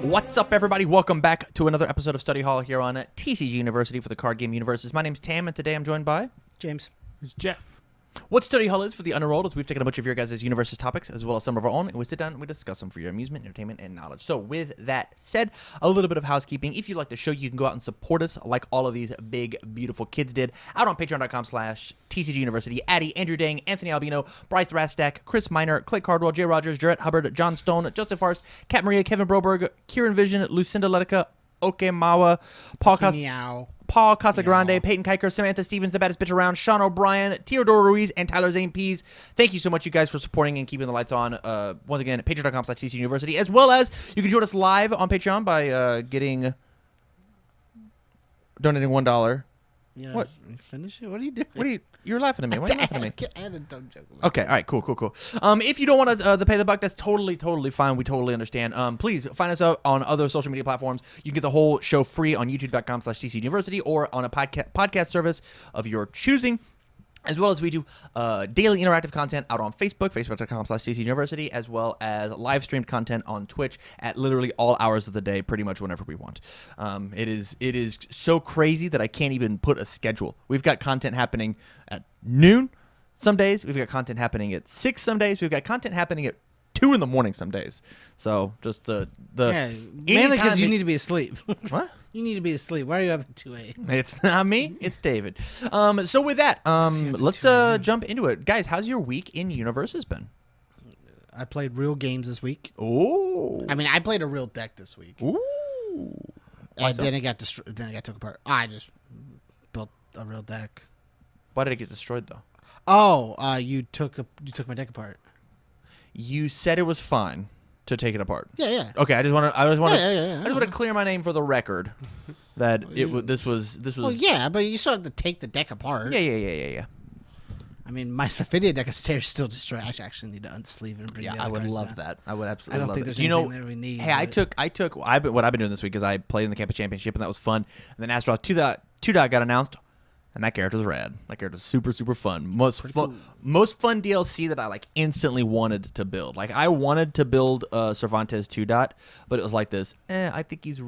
What's up, everybody? Welcome back to another episode of Study Hall here on TCG University for the card game UniVersus. My name's Tam, and today I'm joined by James. It's Jeff. What Study Hall is for the unenrolled is we've taken a bunch of your guys' UniVersus topics as well as some of our own, and we sit down and we discuss them for your amusement, entertainment, and knowledge. So with that said, a little bit of housekeeping. If you like the show, you can go out and support us like all of these big, beautiful kids did out on patreon.com/TCG University. Addie, Andrew Dang, Anthony Albino, Bryce Rastack, Chris Miner, Clay Cardwell, Jay Rogers, Jarrett Hubbard, John Stone, Justin Farce, Kat Maria, Kevin Broberg, Kieran Vision, Lucinda Letica, Okemawa, Paul Casagrande, Meow. Peyton Kiker, Samantha Stevens, the baddest bitch around, Sean O'Brien, Teodoro Ruiz, and Tyler Zane Pease. Thank you so much, you guys, for supporting and keeping the lights on. Once again, patreon.com/TCG University, as well as you can join us live on Patreon by donating $1. Yeah, What? Finish it? What are you doing? You're laughing at me. Why are you laughing at me? I had a dumb joke. Okay, all right, cool. If you don't want to pay the buck, that's totally fine. We totally understand. Please find us out on other social media platforms. You get the whole show free on youtube.com/TCG University or on a podcast service of your choosing. As well as we do daily interactive content out on Facebook, facebook.com/TCG University, as well as live streamed content on Twitch at literally all hours of the day, pretty much whenever we want. It is so crazy that I can't even put a schedule. We've got content happening at noon some days. We've got content happening at 6 some days. We've got content happening at 2 in the morning some days. So just the mainly because you need to be asleep. What? You need to be asleep. Why are you up at 2 a.m.? It's not me. It's David. So with that, let's jump into it. Guys, how's your week in UniVersus been? I played real games this week. Oh. I mean, I played a real deck this week. Ooh. And then it got destroyed. Then it got took apart. I just built a real deck. Why did it get destroyed, though? Oh, you took my deck apart. You said it was fine to take it apart. Yeah. Okay, I just want Yeah. to clear my name for the record that this was. Well, yeah, but you still have to take the deck apart. Yeah. I mean, my Sophidia deck upstairs is still destroyed. I actually need to unsleeve it and bring the other I would cards love down. that. I would absolutely I don't love think that. there's anything there we need. Hey, what I've been doing this week is I played in the Campus Championship, and that was fun. And then Astaroth 2 got announced, and that character's rad. That character's super fun. Most fun DLC that I like instantly wanted to build. Like I wanted to build Cervantes 2 but it was like this. I think he's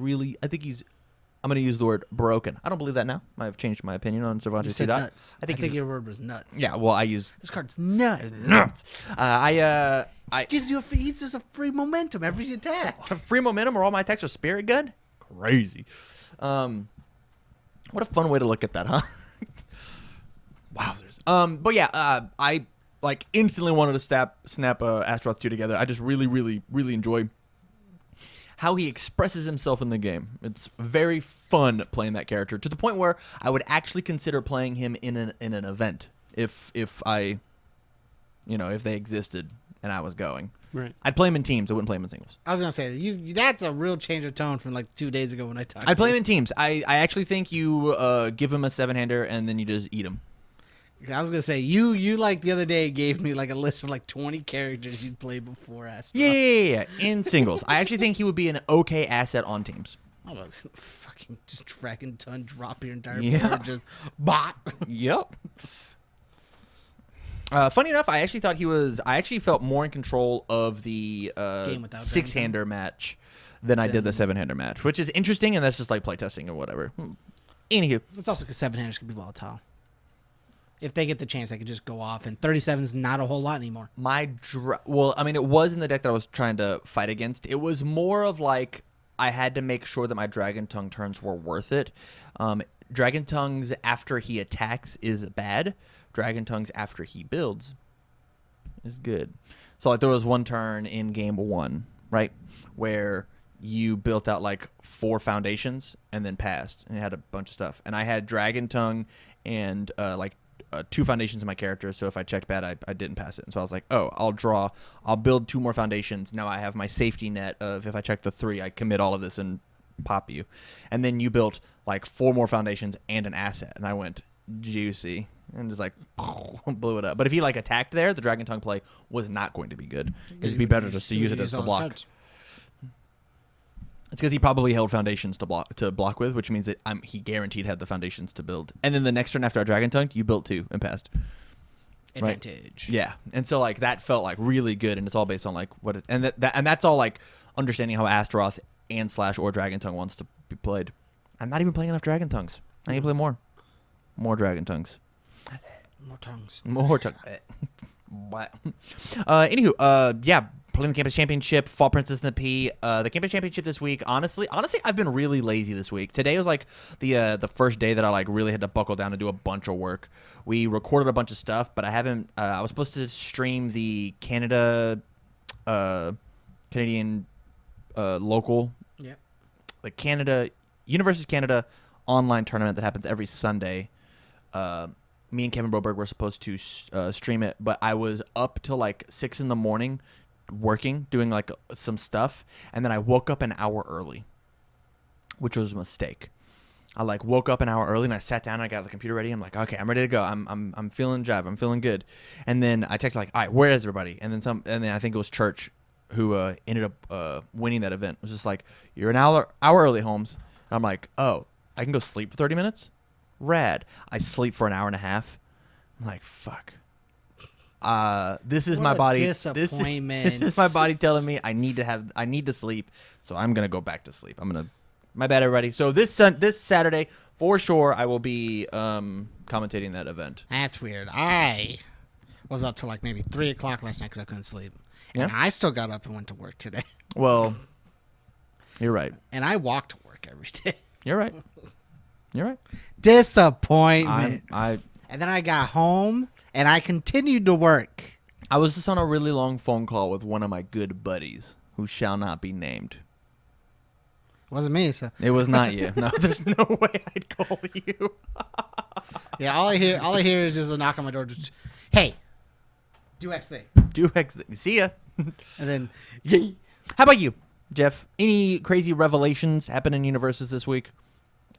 I'm going to use the word broken. I don't believe that now. I've changed my opinion on Cervantes 2 nuts. I think your word was nuts. Yeah, well, I use This card's nuts. I Gives you he's just a free momentum every attack. free momentum or all my attacks are spirit gun? Crazy. What a fun way to look at that, huh? Wowzers. But yeah, I like instantly wanted to snap Astaroth 2 together. I just really enjoy how he expresses himself in the game. It's very fun playing that character to the point where I would actually consider playing him in an event if they existed and I was going. Right. I'd play him in teams. I wouldn't play him in singles. I was gonna say that's a real change of tone from like 2 days ago when I talked. I'd play him in teams. I actually think you give him a 7-hander and then you just eat him. I was gonna say you like the other day gave me like a list of like 20 characters you'd play before Astaroth. Yeah. In singles, I actually think he would be an okay asset on teams. I was fucking just Dragon Ton, drop your entire Yeah. board, just bot. Yep. Funny enough, I actually felt more in control of the Game without 6-hander match than I did the 7-hander match, which is interesting, and that's just like playtesting or whatever. Anywho. It's also because 7-handers can be volatile. If they get the chance, they could just go off, and 37 is not a whole lot anymore. It was in the deck that I was trying to fight against. It was more of like I had to make sure that my Dragon Tongue turns were worth it. Dragon Tongues after he attacks is bad. Dragon Tongues after he builds is good. So like there was one turn in game 1, right, where you built out like 4 foundations and then passed, and it had a bunch of stuff. And I had Dragon Tongue and 2 foundations in my character, so if I checked bad, I didn't pass it. And so I was like, I'll build 2 more foundations. Now I have my safety net of if I check the 3, I commit all of this and pop you. And then you built like 4 more foundations and an asset, and I went juicy and just like blew it up. But if he like attacked there, the Dragon Tongue play was not going to be good. It'd be better just to use it as the block. It's because he probably held foundations to block with, which means that he guaranteed had the foundations to build. And then the next turn after I Dragon Tongued, you built 2 and passed. Advantage. Right? Yeah, and so like that felt like really good, and it's all based on like and that's all like understanding how Astaroth and/slash or Dragon Tongue wants to be played. I'm not even playing enough Dragon Tongues. I need to play more. More Dragon Tongues. More tongues. More tongues. Anywho, yeah, playing the Campus Championship, Fall Princess and the P. The Campus Championship this week, honestly, I've been really lazy this week. Today was like the first day that I like really had to buckle down and do a bunch of work. We recorded a bunch of stuff, but I haven't. I was supposed to stream the Canadian local, like UniVersus Canada online tournament that happens every Sunday. Me and Kevin Broberg were supposed to stream it, but I was up till like 6 in the morning working, doing like some stuff, and then I woke up an hour early, which was a mistake. I like woke up an hour early and I sat down and I got the computer ready. I'm like, okay, I'm ready to go. I'm feeling jive. I'm feeling good. And then I texted like, all right, where is everybody? And then I think it was Church who ended up winning that event. It was just like, you're an hour early, Holmes. And I'm like, oh, I can go sleep for 30 minutes? Rad. I sleep for an hour and a half. I'm like, fuck. This is What my a body. disappointment. This is my body telling me I need to sleep. So I'm gonna go back to sleep. My bad, everybody. So this Saturday for sure I will be commentating that event. That's weird. I was up till like maybe 3 o'clock last night because I couldn't sleep, and Yeah? I still got up and went to work today. Well, you're right. And I walk to work every day. You're right. You're right. Disappointment. I And then I got home and I continued to work. I was just on a really long phone call with one of my good buddies who shall not be named. It wasn't me, so It was not you. No, there's no way I'd call you. yeah. All I hear is just a knock on my door. Just, hey, do X thing, See ya. and then How about you, Jeff? Any crazy revelations happen in UniVersus this week?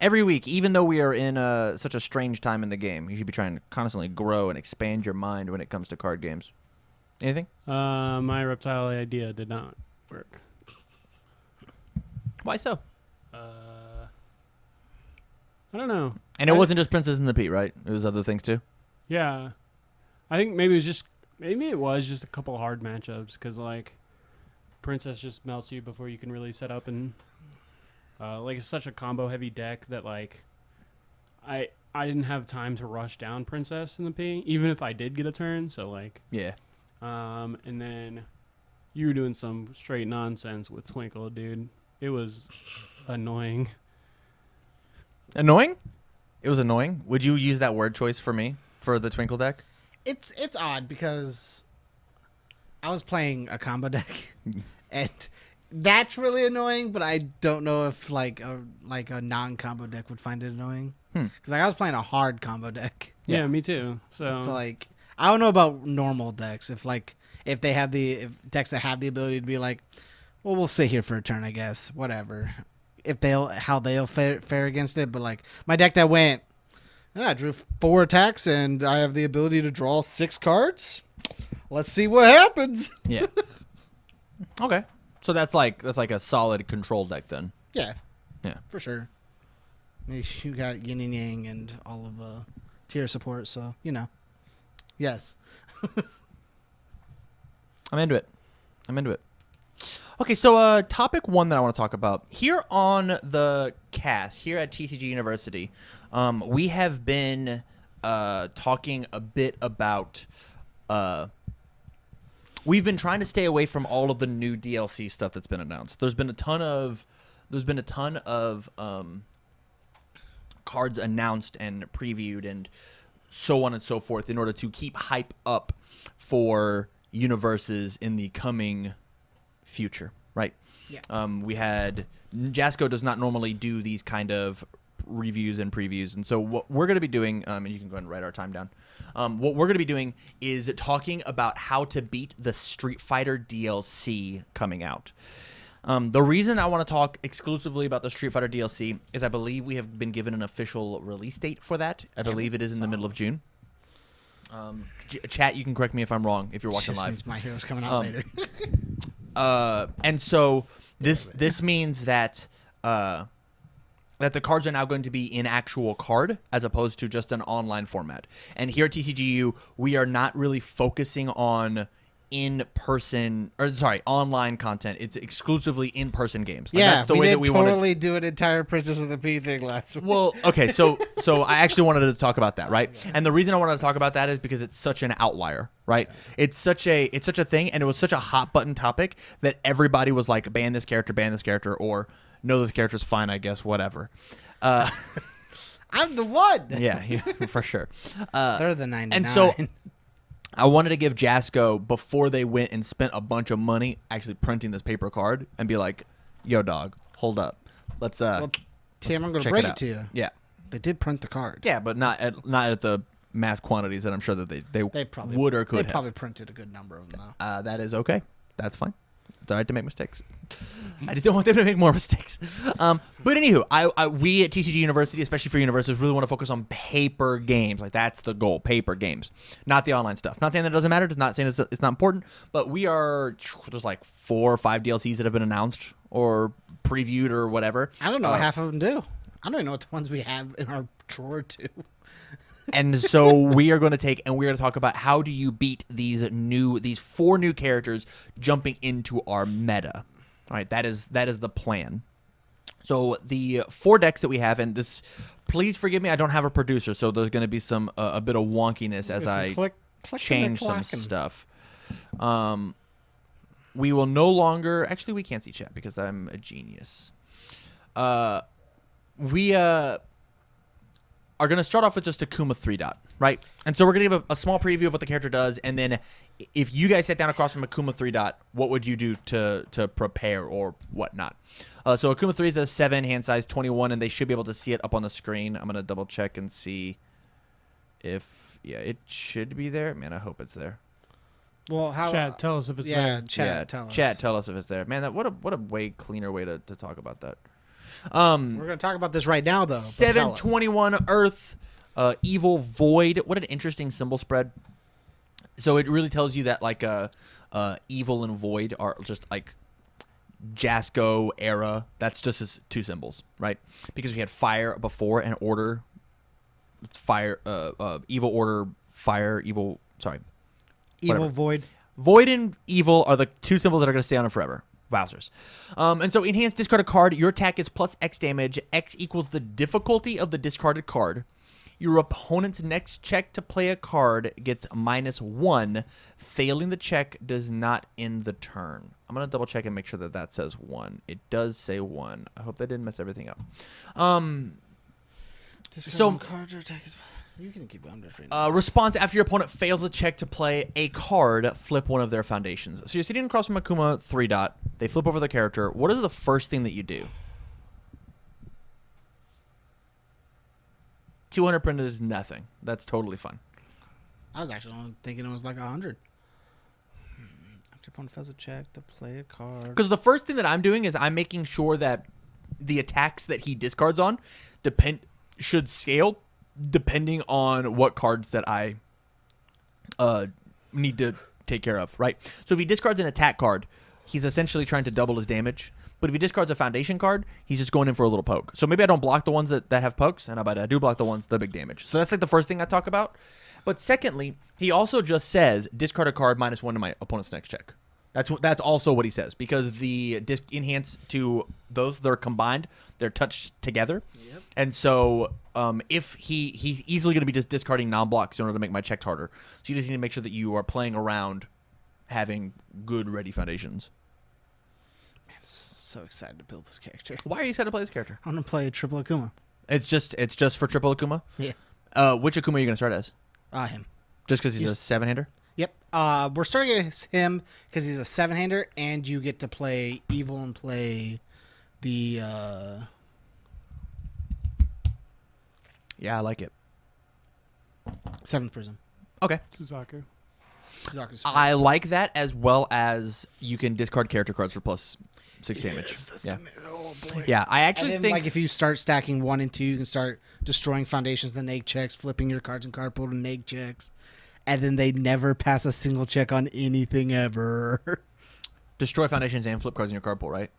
Every week, even though we are in such a strange time in the game, you should be trying to constantly grow and expand your mind when it comes to card games. Anything? My reptile idea did not work. Why so? I don't know. And it wasn't just Princess and the Pea, right? It was other things too. Yeah, I think maybe it was just a couple hard matchups because like Princess just melts you before you can really set up, and like it's such a combo heavy deck that like I didn't have time to rush down Princess in the P, even if I did get a turn. So like Yeah. and then you were doing some straight nonsense with Twinkle, dude. It was annoying. Annoying? It was annoying. Would you use that word choice for me for the Twinkle deck? it's odd because I was playing a combo deck, and that's really annoying. But I don't know if like a non-combo deck would find it annoying because like I was playing a hard combo deck. Yeah, me too. So It's like I don't know about normal decks. If they have if decks that have the ability to be like, well, we'll sit here for a turn, I guess. Whatever. If how they'll fare against it, but like my deck that went, I drew 4 attacks and I have the ability to draw 6 cards. Let's see what happens. Yeah. Okay. So that's like a solid control deck then. Yeah. Yeah. For sure. You got yin and yang and all of tier support, so yes. I'm into it. Okay, so topic 1 that I want to talk about here on the cast here at TCG University, we have been talking a bit about. We've been trying to stay away from all of the new DLC stuff that's been announced. There's been a ton of cards announced and previewed and so on and so forth in order to keep hype up for UniVersus in the coming future, right? Yeah. We had Jasco does not normally do these kind of reviews and previews, and so what we're going to be doing, and you can go ahead and write our time down. What we're going to be doing is talking about how to beat the Street Fighter DLC coming out. The reason I want to talk exclusively about the Street Fighter DLC is I believe we have been given an official release date for that. I believe it is in the middle of June. Chat, you can correct me if I'm wrong if you're watching Just live. means My Hero's coming out later. And so this means that that the cards are now going to be in actual card as opposed to just an online format. And here at TCGU, we are not really focusing on online content. It's exclusively in-person games. Like, Yeah, that's the we way did that we want totally do an entire Princess of the Pea thing last week. Well, okay, so I actually wanted to talk about that, right? And the reason I wanted to talk about that is because it's such an outlier, right? It's such a thing, and it was such a hot button topic that everybody was like, ban this character, or no, this character's fine, I guess, whatever. I'm the one. Yeah, for sure. They're the 99. And so I wanted to give Jasco, before they went and spent a bunch of money actually printing this paper card, and be like, yo, dog, hold up. Let's well, Tim, I'm going to check break it it out. to you. Yeah. They did print the card. Yeah, but not at the mass quantities that I'm sure that they probably would or could They have. probably printed a good number of them, though. That is okay. That's fine. It's all right to make mistakes. I just don't want them to make more mistakes. But anywho, we at TCG University, especially for UniVersus, really want to focus on paper games. Like, that's the goal, paper games, not the online stuff. Not saying that it doesn't matter. Not saying it's not important. But there's like 4 or 5 DLCs that have been announced or previewed or whatever. I don't know what half of them do. I don't even know what the ones we have in our drawer do. And so we're going to talk about how do you beat these 4 new characters jumping into our meta. All right, that is the plan. So the 4 decks that we have, and this, please forgive me, I don't have a producer, so there's going to be some a bit of wonkiness as I change some stuff. We will no longer, actually we can't see chat because I'm a genius. We are going to start off with just Akuma 3-dot, right? And so we're going to give a small preview of what the character does, and then if you guys sat down across from Akuma 3-dot, what would you do to prepare or whatnot? So Akuma 3 is a 7, hand size 21, and they should be able to see it up on the screen. I'm going to double check and see if, yeah, it should be there. Man, I hope it's there. Well, how? Chat, tell us if it's there. Chat, tell us. Chat, tell us if it's there. Man, what a way cleaner way to talk about that. We're going to talk about this right now, though. 721 Earth, Evil Void. What an interesting symbol spread. So it really tells you that like Evil and Void are just like Jasco era. That's just as 2 symbols, right? Because we had fire before and order. It's fire, evil, order, fire, evil. Sorry, Evil, whatever. Void. Void and evil are the 2 symbols that are going to stay on it forever. Wowzers. And so enhanced, discard a card. Your attack is plus X damage. X equals the difficulty of the discarded card. Your opponent's next check to play a card gets -1. Failing the check does not end the turn. I'm going to double check and make sure that says 1. It does say 1. I hope that didn't mess everything up. So cards or attack is... You can keep on just reading. Response after your opponent fails a check to play a card, flip one of their foundations. So you're sitting across from Akuma 3-dot. They flip over the character. What is the first thing that you do? 200 printed is nothing. That's totally fine. I was actually only thinking it was like 100. After your opponent fails a check to play a card. Because the first thing that I'm doing is I'm making sure that the attacks that he discards on should scale depending on what cards that I need to take care of, right? So if he discards an attack card, he's essentially trying to double his damage. But if he discards a foundation card, he's just going in for a little poke. So maybe I don't block the ones that have pokes, and I do block the ones the big damage. So that's like the first thing I talk about. But secondly, he also just says discard a card -1 to my opponent's next check. That's also what he says, because the disc enhance to those, they're combined, they're touched together. Yep. And so if he's easily going to be just discarding non-blocks in order to make my checks harder. So you just need to make sure that you are playing around having good ready foundations. Man, I'm so excited to build this character. Why are you excited to play this character? I'm gonna play triple Akuma. It's just for triple Akuma? Yeah. Which Akuma are you going to start as? Him. Just because he's a 7-hander? Yep. We're starting as him because he's a 7-hander, and you get to play evil and play the. Yeah, I like it. 7th Prism. Okay. Suzaku. I like that, as well as you can discard character cards for plus 6 damage. Yeah. Oh boy. Yeah, I actually then, think like if you start stacking 1 and 2, you can start destroying foundations, the neg checks, flipping your cards in card pool to neg checks, and then they never pass a single check on anything ever. destroy foundations and flip cards in your card pool, right?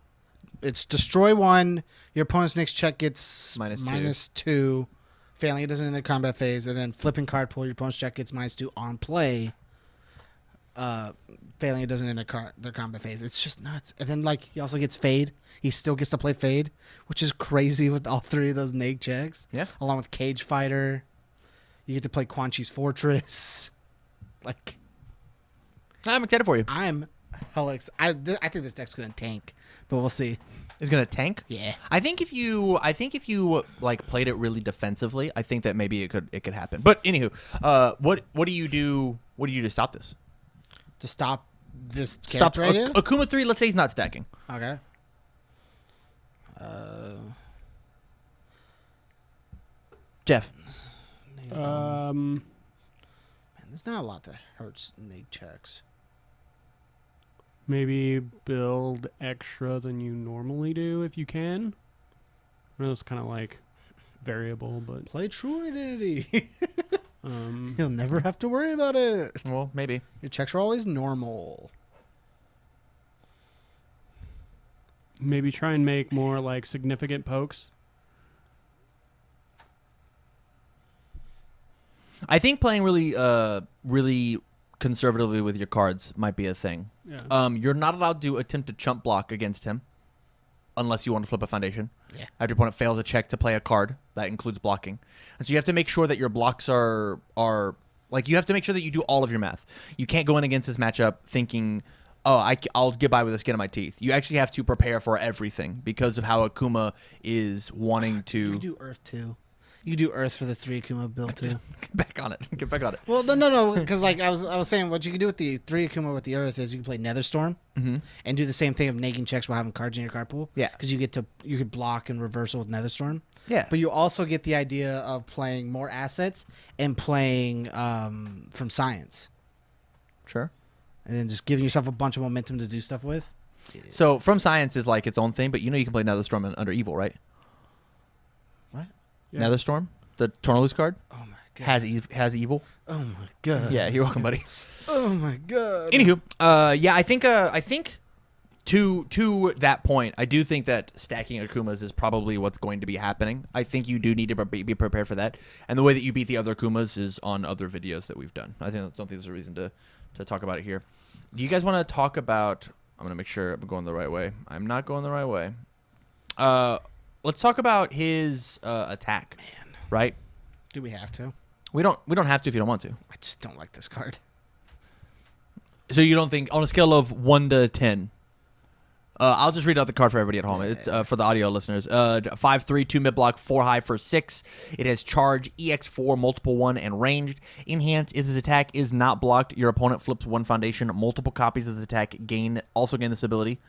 It's destroy 1. Your opponent's next check gets -2. -2. Failing it doesn't end their combat phase, and then flipping card pool, your opponent's check gets -2 on play. failing it doesn't end their combat phase. It's just nuts. And then like he also gets Fade. He still gets to play Fade, which is crazy with all three of those neg checks. Yeah. Along with Cage Fighter. You get to play Quan Chi's Fortress. Like, I'm excited for you. I'm hella excited. I think this deck's going to tank, but we'll see. Is gonna tank? Yeah. I think if you like played it really defensively, I think that maybe it could happen. But anywho, what do you do? What do you do to stop this? To stop this Stop character right here? Akuma 3. Let's say he's not stacking. Okay. Jeff. Man, there's not a lot that hurts neg checks. Maybe build extra than you normally do if you can. I know it's kind of like variable, but Play True Identity. um, You'll never have to worry about it. Well, maybe. Your checks are always normal. maybe try and make more like significant pokes. I think playing really conservatively with your cards might be a thing. Yeah. You're not allowed to attempt to chump block against him unless you want to flip a foundation. Yeah. After your opponent fails a check to play a card, that includes blocking. And so you have to make sure that your blocks are like, you have to make sure that you do all of your math. You can't go in against this matchup thinking, oh, I'll get by with the skin of my teeth. You actually have to prepare for everything because of how Akuma is wanting to... You do Earth too. You do Earth for the 3 Akuma build too. Get back on it. Get back on it. Well, no, because like I was saying, what you can do with the 3 Akuma with the Earth is you can play Netherstorm and do the same thing of nagging checks while having cards in your card pool. Yeah. Because you could block and reversal with Netherstorm. Yeah. But you also get the idea of playing more assets and playing from Science, Sure. and then just giving yourself a bunch of momentum to do stuff with. So From Science is like its own thing, but you know you can play Netherstorm under Evil, right? What? Yeah. Netherstorm, the Tornalus card, Oh my god. has Evil. Oh my god. Yeah, you're welcome, buddy. Oh my god. Anywho, yeah, I think to that point, I do think that stacking Akumas is probably what's going to be happening. I think you do need to be prepared for that, and the way that you beat the other Akumas is on other videos that we've done. I think that's something. There's a reason to talk about it here. Do you guys want to talk about? I'm gonna make sure I'm going the right way. I'm not going the right way. Let's talk about his attack. Man, right? Do we have to? We don't have to if you don't want to. I just don't like this card. So you don't think on a scale of 1 to 10? I'll just read out the card for everybody at home. It's for the audio listeners. 5/3, 2 mid block, 4 high for 6. It has charge, EX4, multiple 1, and ranged. Enhance is his attack is not blocked. Your opponent flips 1 foundation. Multiple copies of this attack also gain this ability.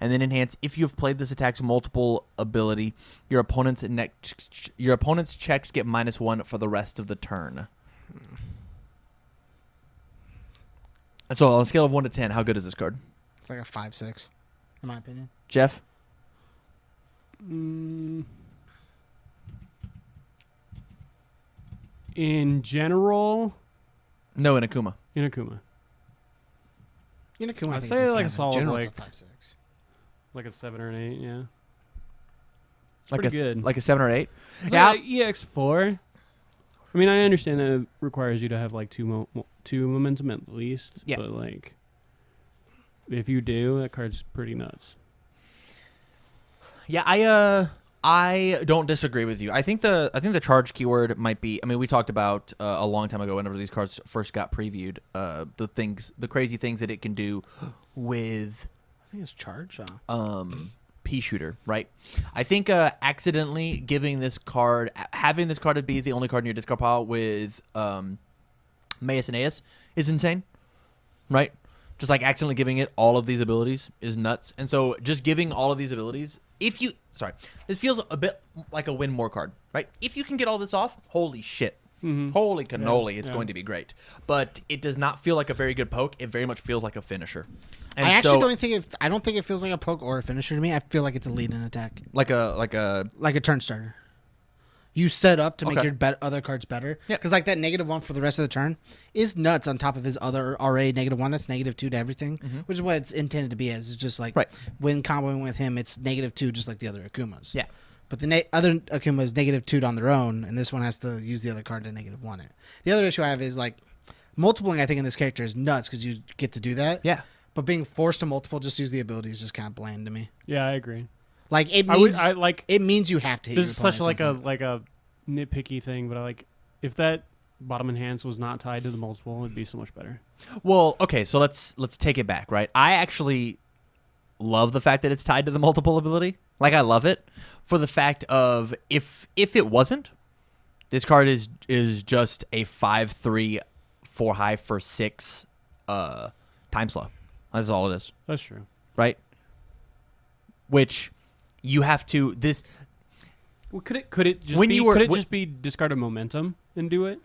And then enhance, if you have played this attack's multiple ability, your opponent's checks get -1 for the rest of the turn. And so on a scale of 1 to 10, how good is this card? It's like a 5/6, in my opinion. Jeff? In general, No, in Akuma. in Akuma, Akuma, I'd I think say it's a like 7. solid, General's like- a 5/6. like a 7 or an 8, yeah. Like Pretty a, good. Like a 7 or 8? It's Yeah. like EX4. I mean, I understand that it requires you to have like two momentum at least. Yeah. But like, if you do, that card's pretty nuts. Yeah, I don't disagree with you. I think the charge keyword might be. I mean, we talked about a long time ago whenever these cards first got previewed. The crazy things that it can do with I think it's charge. Pea shooter, right? I think accidentally having this card to be the only card in your discard pile with Maus and Aeus is insane, right? Just like accidentally giving it all of these abilities is nuts. And so just giving all of these abilities, this feels a bit like a win more card, right? If you can get all this off, holy shit. Holy cannoli, it's going to be great. But it does not feel like a very good poke. It very much feels like a finisher. And I actually don't think it feels like a poke or a finisher to me. I feel like it's a lead in attack, like a turn starter. You set up to make Okay. your other cards better. Yeah. Because like that -1 for the rest of the turn is nuts on top of his other already -1. That's -2 to everything, which is what it's intended to be as. It's just like Right. when comboing with him, it's -2 just like the other Akumas. Yeah. But the other Akuma is -2 on their own, and this one has to use the other card to -1 it. The other issue I have is like Multipling, I think, in this character is nuts because you get to do that. Yeah. But being forced to multiple, just use the ability is just kind of bland to me. Yeah, I agree. Like it means I like. it means you have to hit This your is opponent such at like some a point. like a nitpicky thing, but I like if that bottom enhance was not tied to the multiple, it'd be so much better. Well, okay, so let's take it back, right? I actually love the fact that it's tied to the multiple ability. Like I love it for the fact of if it wasn't, this card is just a 5/3 4 high for 6 time slow. That's all it is, That's true. right? Which you have to this Well, could it just When be you were- could it when- just be discard a momentum and do it?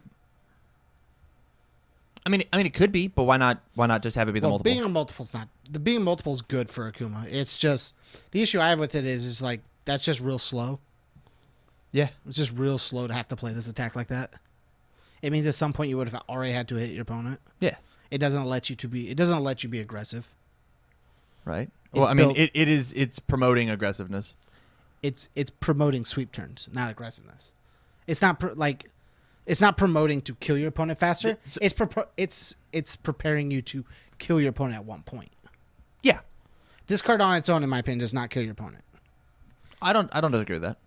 I mean it could be, but why not just have it be the Well, multiple? being a multiple's not being multiple's good for Akuma. It's just the issue I have with it is like that's just real slow. Yeah. It's just real slow to have to play this attack like that. It means at some point you would have already had to hit your opponent. Yeah. It doesn't let you be aggressive. Right? It's Well, I mean built- it's promoting aggressiveness. It's promoting sweep turns, not aggressiveness. It's not it's not promoting to kill your opponent faster. It's preparing you to kill your opponent at one point. Yeah. This card on its own, in my opinion, does not kill your opponent. I don't disagree with that.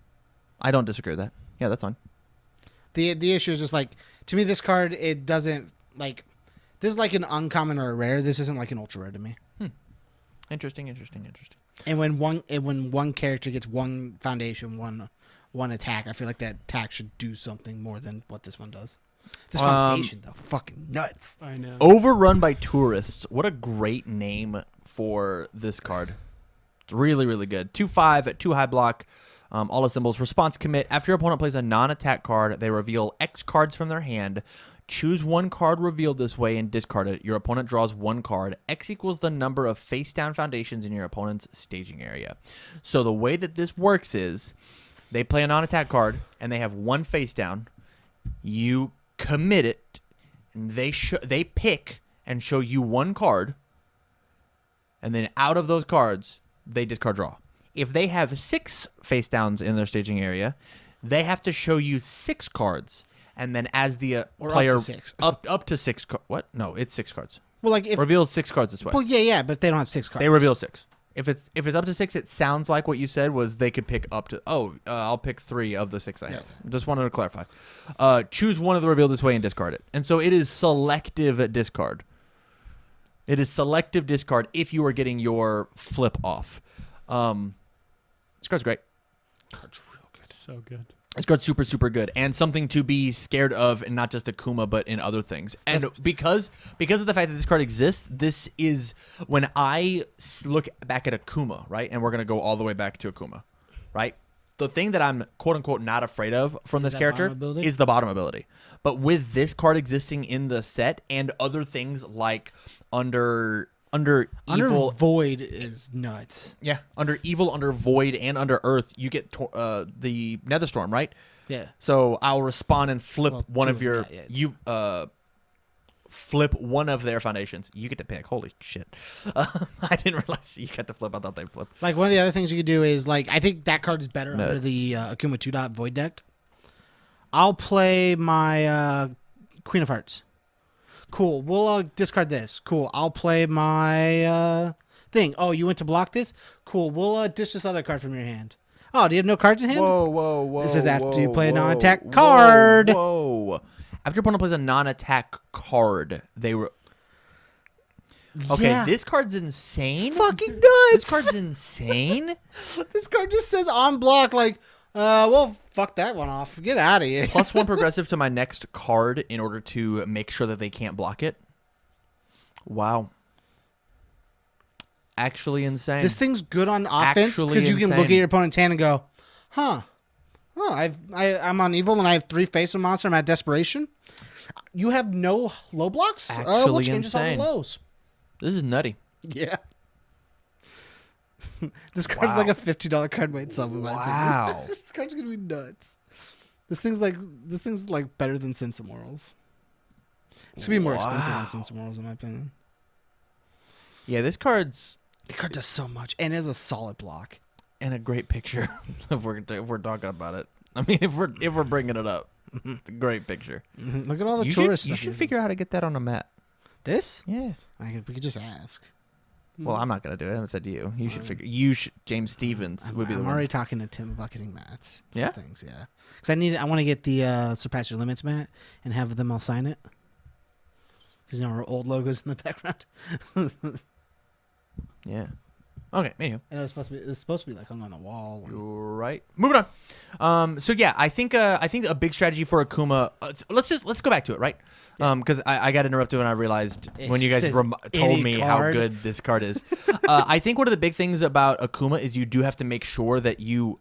I don't disagree with that. Yeah, that's fine. The issue is just like to me, this card it doesn't like this is like an uncommon or a rare. This isn't like an ultra rare to me. Interesting. And when one character gets one foundation, one attack, I feel like that attack should do something more than what this one does. This foundation though, fucking nuts. I know. Overrun by Tourists. What a great name for this card. It's really, really good. 2/5, 2 high block. All the symbols. Response commit. After your opponent plays a non-attack card, they reveal X cards from their hand. Choose one card revealed this way and discard it. Your opponent draws one card. X equals the number of face-down foundations in your opponent's staging area. So the way that this works is they play a non-attack card, and they have one face-down. You commit it, and they pick and show you one card, and then out of those cards, they discard draw. If they have 6 face-downs in their staging area, they have to show you 6 cards. And then as the Or player up to 6. up to 6 what? No, it's 6 cards. Well, like if Reveals 6 cards this way. well, yeah, but they don't have 6 cards. They reveal 6. If it's up to 6, it sounds like what you said was they could pick up to. I'll pick 3 of the 6 I have. Just wanted to clarify. Choose one of the reveal this way and discard it. And so it is selective discard. It is selective discard if you are getting your flip off. This card's great. Card's real good. So good. This card's super, super good, and something to be scared of, and not just Akuma, but in other things. And because of the fact that this card exists, this is when I look back at Akuma, right? And we're gonna go all the way back to Akuma, right? The thing that I'm quote unquote not afraid of from this that character bottom ability? is the bottom ability. But with this card existing in the set and other things like under evil. Void is nuts. Yeah, under evil, under void, and under earth, you get the Netherstorm, right? Yeah. So I'll respond and flip Well, one two of of your them, you flip one of their foundations. You get to pick. Holy shit! I didn't realize you got to flip. I thought they flipped. Like one of the other things you could do is like I think that card is better Nuts. under the Akuma 2 Void deck. I'll play my Queen of Hearts. Cool. We'll discard this. Cool. I'll play my thing. Oh, you went to block this? Cool. We'll dish this other card from your hand. Oh, do you have no cards in hand? Whoa! This is after you play a non-attack card. Whoa! After your opponent plays a non-attack card, they were. Okay, Yeah. this card's insane. It's fucking nuts. This card's insane. This card just says on block like, well, fuck that one off. Get out of here. +1 progressive to my next card in order to make sure that they can't block it. Wow. Actually insane. This thing's good on offense Actually because you can look at insane. your opponent's hand and go, huh. Oh, I'm on evil and I have 3 face of monster. I'm at desperation. You have no low blocks? We'll Actually change us all insane. the lows. This is nutty. Yeah. This card's Wow. like a $50 card by itself. In my opinion. Wow. This card's gonna be nuts. This thing's like better than Sense of Morals. It's gonna be more expensive than Sense of Morals in my opinion. Yeah, this card's The card does so much and is a solid block. in a great picture if we're talking about it. I mean, if we're bringing it up. It's a great picture. Look at all the You tourists. should, you should figure out how to get that on a map. this. Yeah. We could just ask. Well, I'm not gonna do it. I haven't said you. You should figure. You should. James Stevens would be the I'm one. already talking to Tim about getting mats. for Yeah? things. Yeah. Because I want to get the Surpass Your Limits mat and have them all sign it. Because our old logos in the background. Yeah. Okay. Anywho. And it's supposed to be like hung on the wall. You're right. Moving on. So yeah, I think a big strategy for Akuma. Let's go back to it, right? Because I got interrupted when I realized when you guys says told any me how card. good this card is. I think one of the big things about Akuma is you do have to make sure that you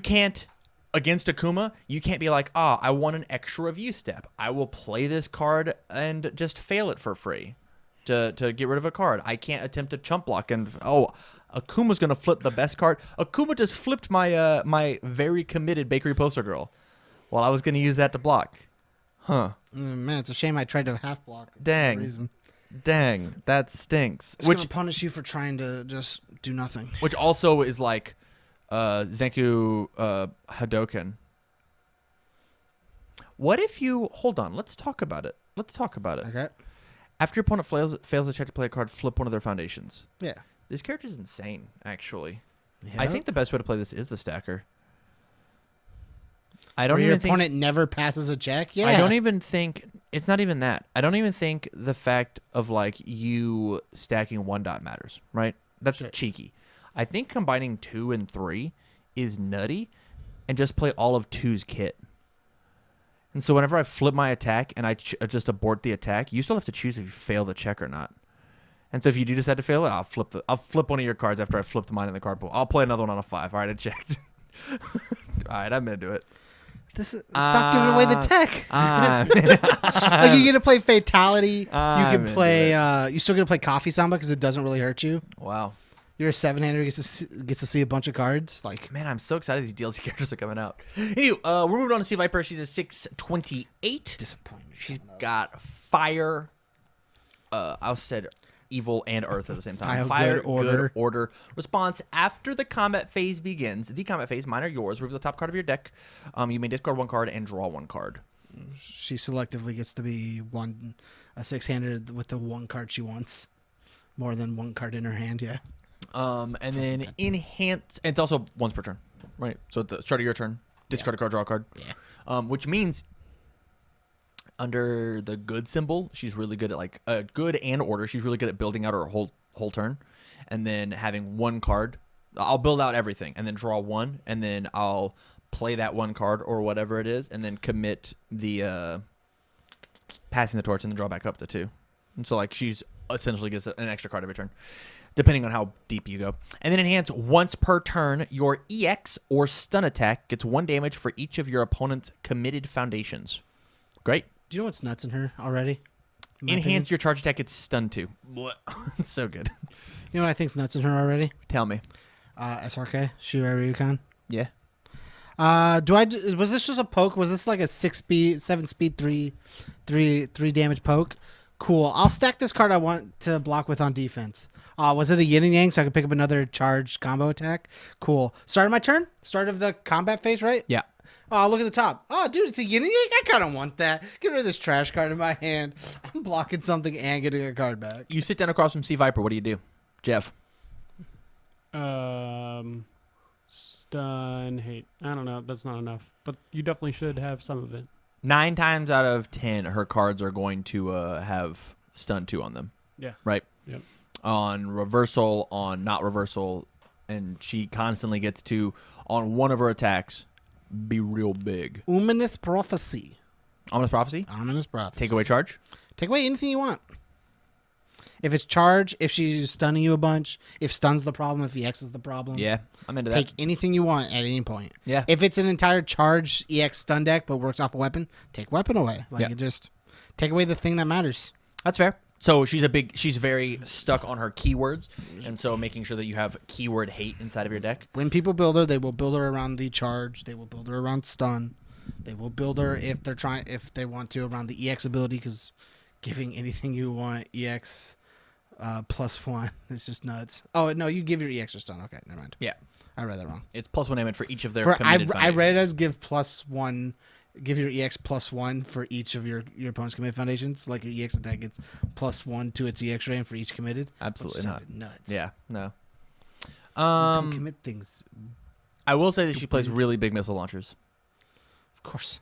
can't. Against Akuma, you can't be like, I want an extra review step. I will play this card and just fail it for free to get rid of a card. I can't attempt a chump block and, Akuma's going to flip the best card. Akuma just flipped my my very committed Bakery Poster Girl while I was going to use that to block. Huh. Man, it's a shame I tried to half block. For Dang. no reason. Dang, that stinks. It's going to punish you for trying to just do nothing. Which also is like Zenku Hadoken. What if you hold on? Let's talk about it. Okay. After your opponent fails a check to play a card, flip one of their foundations. Yeah. This character is insane, actually. Yeah. I think the best way to play this is the stacker. I don't Where your even think. opponent never passes a check. Yeah. I don't even think it's not even that. I don't even think the fact of like you stacking one dot matters, right? That's Sure. cheeky. I think combining 2 and 3 is nutty, and just play all of 2's kit. And so whenever I flip my attack and I just abort the attack, you still have to choose if you fail the check or not. And so if you do decide to fail it, I'll flip one of your cards after I flipped mine in the card pool. I'll play another one on a 5. All right, I checked. All right, I'm into it. Stop giving away the tech. Like you're gonna play Fatality. You can into play. You still gonna play Coffee Samba because it doesn't really hurt you. Wow. You're a 7-hander gets to see a bunch of cards. Like Man, I'm so excited these DLC characters are coming out. Anyway, we're moving on to Sea Viper. She's a 628. disappointment. She's got fire. I said evil and earth at the same time. Fire, good, order. Response after the combat phase begins. The combat phase, mine are yours. Remove the top card of your deck. You may discard one card and draw one card. She selectively gets to be a 6-hander with the one card she wants, more than one card in her hand. Yeah. And then enhance. And it's also once per turn, right? So at the start of your turn, discard a card, draw a card. Yeah. Which means under the good symbol, she's really good at like good and order. She's really good at building out her whole turn, and then having one card. I'll build out everything and then draw one, and then I'll play that one card or whatever it is, and then commit the passing the torch and then draw back up to 2. And so like she's essentially gets an extra card every turn, depending on how deep you go. And then enhance once per turn, your EX or stun attack gets 1 damage for each of your opponent's committed foundations. Great. Do you know what's nuts in her already? In my Enhance your charge attack gets stunned too. It's so good. opinion? You know what I think's nuts in her already? Tell me. SRK Shirai Ryukan. Yeah. Was this just a poke? Was this like a 7-speed, 3 damage poke? Cool. I'll stack this card I want to block with on defense. Was it a yin and yang so I could pick up another charged combo attack? Cool. Start of my turn? Start of the combat phase, right? Yeah. Oh, look at the top. Oh, dude, it's a yin and yang. I kind of want that. Get rid of this trash card in my hand. I'm blocking something and getting a card back. You sit down across from Sea Viper. What do? Jeff. Stun, hate. I don't know. That's not enough. But you definitely should have some of it. 9 times out of 10, her cards are going to have stun 2 on them. Yeah. Right? Yep. On reversal, on not reversal, and she constantly gets to, on one of her attacks, be real big. Ominous Prophecy. Ominous Prophecy? Ominous Prophecy. Take away charge? Take away anything you want. If it's charge, if she's stunning you a bunch, if stun's the problem, if EX is the problem. Yeah, I'm into Take that. anything you want at any point. Yeah. If it's an entire charge EX stun deck but works off a weapon, take weapon away. Like Yeah. it just take away the thing that matters. That's fair. So she's very stuck on her keywords, and so making sure that you have keyword hate inside of your deck. When people build her, they will build her around the charge. They will build her around stun. They will build her if they want to around the EX ability, because giving anything you want EX +1 is just nuts. Oh no, you give your EX or stun. Okay, never mind. Yeah. I read that wrong. It's +1 damage for each of their I committed foundations. read it as give your EX +1 for each of your opponent's committed foundations. Like your EX attack gets +1 to its EX range for each committed. Absolutely which not. sounded nuts. Yeah, no. Don't commit things. I will say that she plays really big missile launchers. Of course.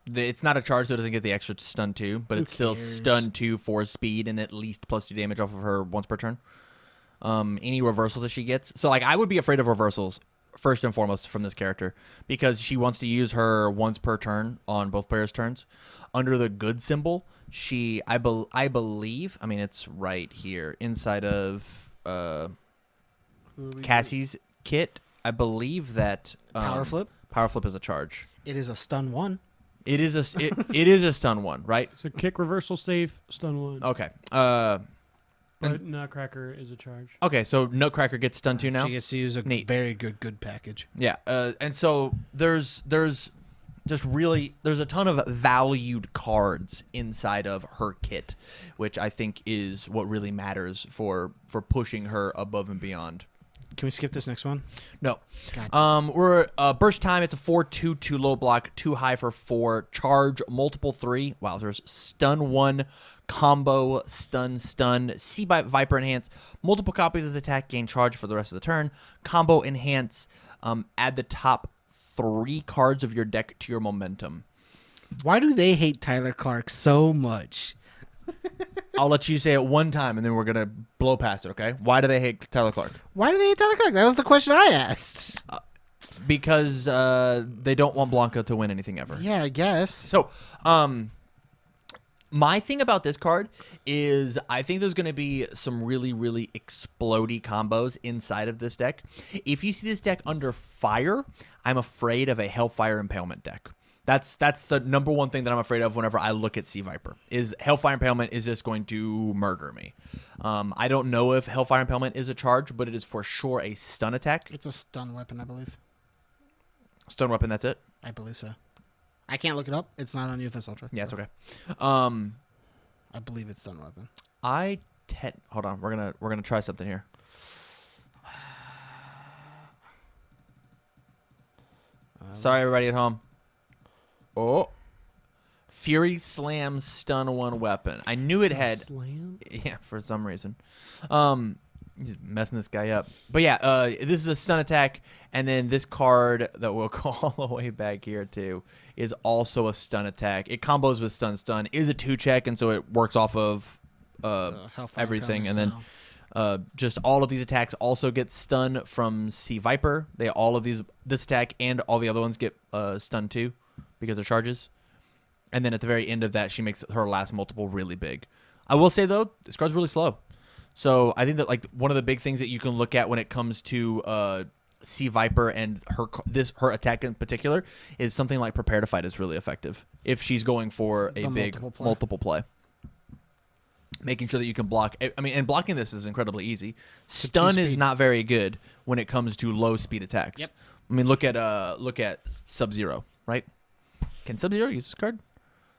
It's not a charge, so it doesn't get the extra stun 2, but Who it's still cares? stun 2 for speed and at least +2 damage off of her once per turn. Any reversal that she gets. So, like, I would be afraid of reversals, first and foremost, from this character, because she wants to use her once per turn on both players' turns. Under the good symbol, I believe, I mean, it's right here, inside of Cassie's kit, I believe that Power flip? Power flip is a charge. It is a stun 1. It is a stun 1, right? So kick, reversal, stave, stun 1. Okay. But Nutcracker is a charge. Okay, so Nutcracker gets stun 2 now. She gets to use a Neat. very good package. Yeah, and so there's just really there's a ton of valued cards inside of her kit, which I think is what really matters for pushing her above and beyond. Can we skip this next one? No. God. We're burst time. It's a 4/2, 2 low block, 2 high for 4. Charge multiple 3. Wow, there's stun 1, combo, stun, C Viper enhance. Multiple copies of this attack gain charge for the rest of the turn. Combo enhance. Add the top 3 cards of your deck to your momentum. Why do they hate Tyler Clark so much? I'll let you say it one time, and then we're gonna blow past it. Okay? Why do they hate Tyler Clark? Why do they hate Tyler Clark? That was the question I asked. Because they don't want Blanca to win anything ever. Yeah, I guess. So, my thing about this card is I think there's going to be some really, really explodey combos inside of this deck. If you see this deck under fire, I'm afraid of a Hellfire Impalement deck. That's the number one thing that I'm afraid of whenever I look at Sea Viper, is Hellfire Impalement is just going to murder me. I don't know if Hellfire Impalement is a charge, but it is for sure a stun attack. It's a stun weapon, I believe. Stun weapon, that's it? I believe so. I can't look it up. It's not on UFS Ultra. Yeah, it's so okay. I believe it's stun weapon. Hold on, we're gonna try something here. Sorry, everybody at home. Oh, Fury Slam stun 1 weapon. I knew it had. Slam? Yeah, for some reason. He's messing this guy up. But yeah, this is a stun attack, and then this card that we'll go all the way back here too is also a stun attack. It combos with stun, is a 2-check, and so it works off of everything, and then just all of these attacks also get stun from Sea Viper. This attack and all the other ones get stun too because of charges. And then at the very end of that, she makes her last multiple really big. I will say though, this card's really slow. So I think that like one of the big things that you can look at when it comes to Sea Viper and her attack in particular is something like Prepare to Fight is really effective if she's going for a big multiple play. Making sure that you can block. I mean, and blocking this is incredibly easy. Stun is not very good when it comes to low speed attacks. Yep. I mean, look at Sub-Zero, right? Can Sub-Zero use this card?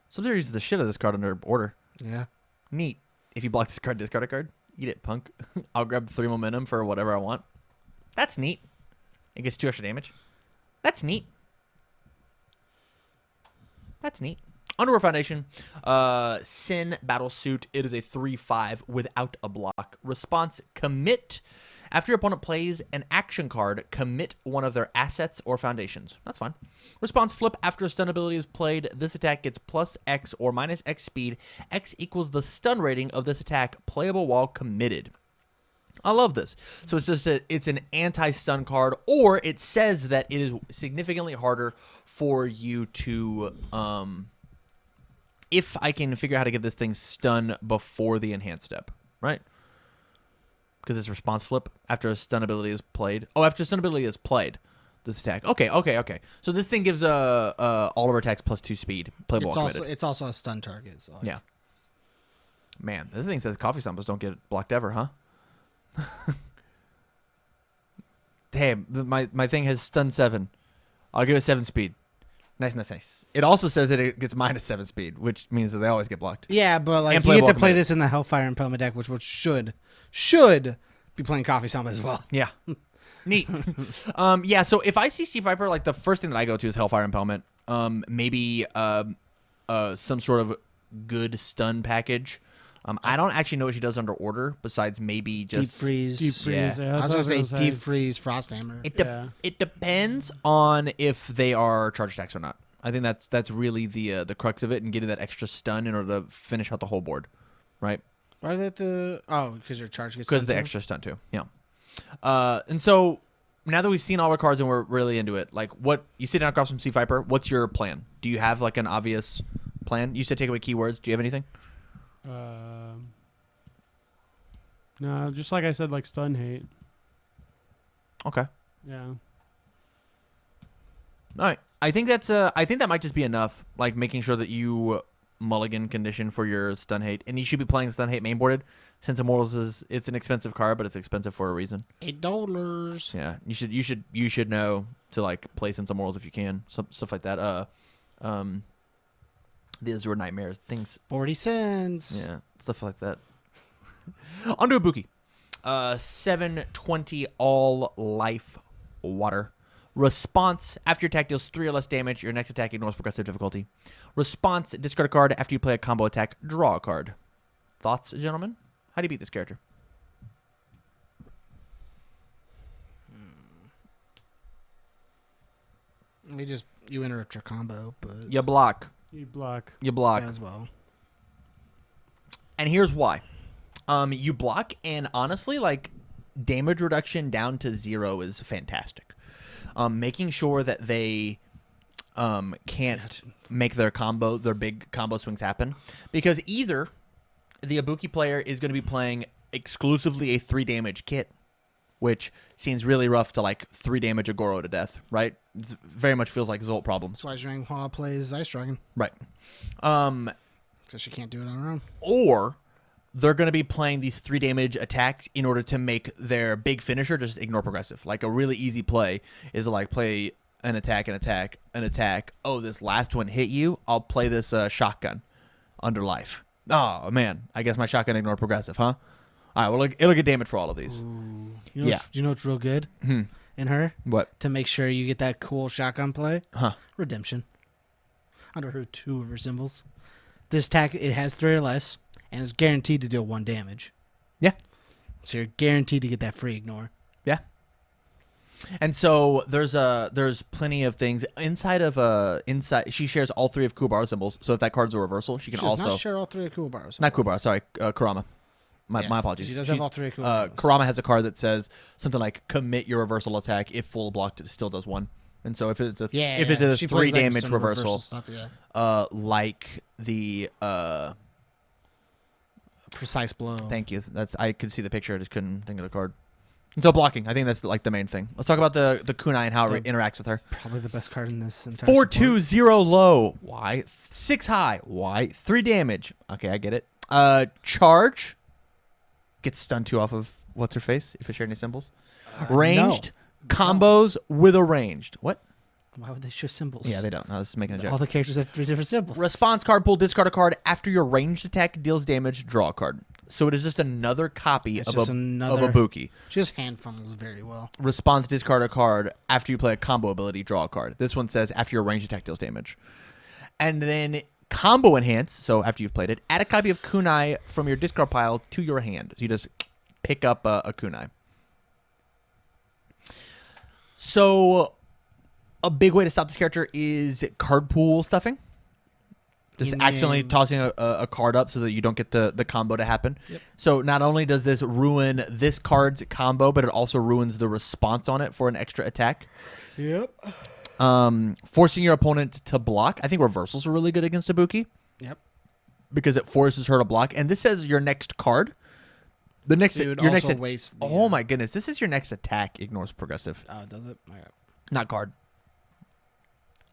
Sub-Zero uses the shit out of this card under order. Yeah. Neat. If you block this card, discard a card. Eat it, punk. I'll grab 3 momentum for whatever I want. That's neat. It gets 2 extra damage. That's neat. That's neat. Underwear Foundation, Sin Battlesuit. It is a 3/5 without a block. Response, commit. After your opponent plays an action card, commit one of their assets or foundations. That's fine. Response, flip. After a stun ability is played, this attack gets +X or -X speed. X equals the stun rating of this attack, playable while committed. I love this. So it's just it's an anti-stun card, or it says that it is significantly harder for you to if I can figure out how to get this thing stun before the enhanced step, right? Because it's response flip after a stun ability is played. Oh, after a stun ability is played, this attack. Okay. So this thing gives all of our attacks +2 speed. Playable while committed. It's also a stun target. So Yeah. Man, this thing says coffee samples don't get blocked ever, huh? Damn, my thing has stun 7. I'll give it 7 speed. Nice. It also says that it gets -7 speed, which means that they always get blocked. Yeah, but like And you get to playable play committed. this in the Hellfire Impalement deck, which should be playing Coffee Samba as well. Yeah. Neat. Yeah, so if I see Sea Viper, like the first thing that I go to is Hellfire Impalement. Maybe some sort of good stun package. I don't actually know what she does under order, besides maybe just Deep freeze. Deep freeze. Yeah. Yeah, I was that's gonna what say deep freeze, frost hammer. It depends on if they are charge attacks or not. I think that's really the crux of it, and getting that extra stun in order to finish out the whole board, right? Why is that because your charge gets Because sent the to? extra stun too. Yeah. And so now that we've seen all our cards and we're really into it, like what you sit down across from Sea Viper, what's your plan? Do you have like an obvious plan? You said take away keywords. Do you have anything? No, just like I said, like stun hate. Okay. Yeah. All right. I think that might just be enough. Like making sure that you mulligan condition for your stun hate, and you should be playing stun hate mainboarded, since Immortals it's an expensive card, but it's expensive for a reason. $8. Yeah, you should know to like play Sense Immortals if you can, stuff like that. The Azure Nightmares things. 40 cents. Yeah, stuff like that. Onto Ibuki. 720 all life water. Response, after your attack deals 3 or less damage, your next attack ignores progressive difficulty. Response, discard a card. After you play a combo attack, draw a card. Thoughts, gentlemen? How do you beat this character? You interrupt your combo, but You block. You block. You block. as well. And here's why. You block, and honestly, like, damage reduction down to 0 is fantastic. Making sure that they can't make their big combo swings happen. Because either the Ibuki player is going to be playing exclusively a 3 damage kit, which seems really rough to, like, 3 damage a Goro to death, right? It very much feels like Zolt problems. That's why Zhang Hua plays Ice Dragon. Right. Because she can't do it on her own. Or they're going to be playing these 3 damage attacks in order to make their big finisher just ignore progressive. Like a really easy play is to like play an attack, an attack, an attack. Oh, this last one hit you. I'll play this shotgun under life. Oh, man. I guess my shotgun ignored progressive, huh? All right, well, it'll get damage for all of these. Ooh. You know Yeah. you know what's real good in her? What? To make sure you get that cool shotgun play? Huh. Redemption. Under her 2 of her symbols. This attack, it has 3 or less, and it's guaranteed to deal 1 damage. Yeah. So you're guaranteed to get that free ignore. Yeah. And so there's plenty of things inside. She shares all 3 of Kuwabara symbols. So if that card's a reversal, she can She does also not share all 3 of Kuwabara. not Kuwabara. Sorry, Kurama. My apologies. She does have all 3 of Kuwabara. Kurama has a card that says something like commit your reversal attack. If full blocked, it still does 1. And so if it's a She 3 plays that damage some reversal, stuff, yeah. like the Precise blow. thank you. I could see the picture. I just couldn't think of the card. And so blocking, I think that's like the main thing. Let's talk about the kunai and how it interacts with her. Probably the best card in this entire 4-2-0 low. Why? 6 high. Why? 3 damage. Okay, I get it. Charge. Gets stun 2 off of what's her face if it shared any symbols. Ranged. Combos with a ranged. What? Why would they share symbols? Yeah, they don't. I was making a joke. All the characters have 3 different symbols. Response card pool, discard a card. After your ranged attack deals damage, draw a card. So it is just another copy of another. a Buki. She just hand funnels very well. Response, discard a card. After you play a combo ability, draw a card. This one says after your ranged attack deals damage. And then combo enhance, so after you've played it, add a copy of kunai from your discard pile to your hand. So you just pick up a kunai. So a big way to stop this character is card pool stuffing. Just accidentally tossing a card up so that you don't get the combo to happen. Yep. So not only does this ruin this card's combo, but it also ruins the response on it for an extra attack. Yep. Forcing your opponent to block. I think reversals are really good against Ibuki Yep. because it forces her to block. And this says your next card. The next Dude, your also next waste the, oh my goodness, this is your next attack ignores progressive. Does it? Okay. Not card.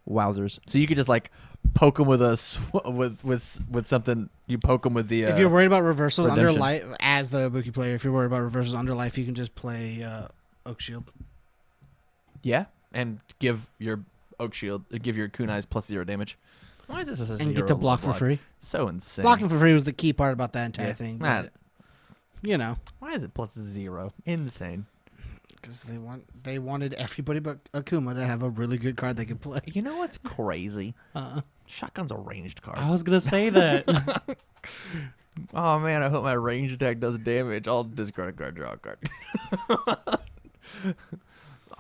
Wowzers. So you could just like poke them with with something. You poke them with the. If you're worried about reversals under redemption. life, as the Ibuki player, if you're worried about reversals under life, you can just play Oak Shield. Yeah, and give your Oak Shield, give your kunais +0 damage. Why is this a And get to block for free. So insane. Blocking for free was the key part about that entire Yeah. thing. Nah. but You know, Why is it plus 0? Insane. because they wanted everybody but Akuma to have a really good card they could play. You know what's crazy? Shotgun's a ranged card. I was gonna say that. Oh man, I hope my range attack does damage. I'll discard a card, draw a card.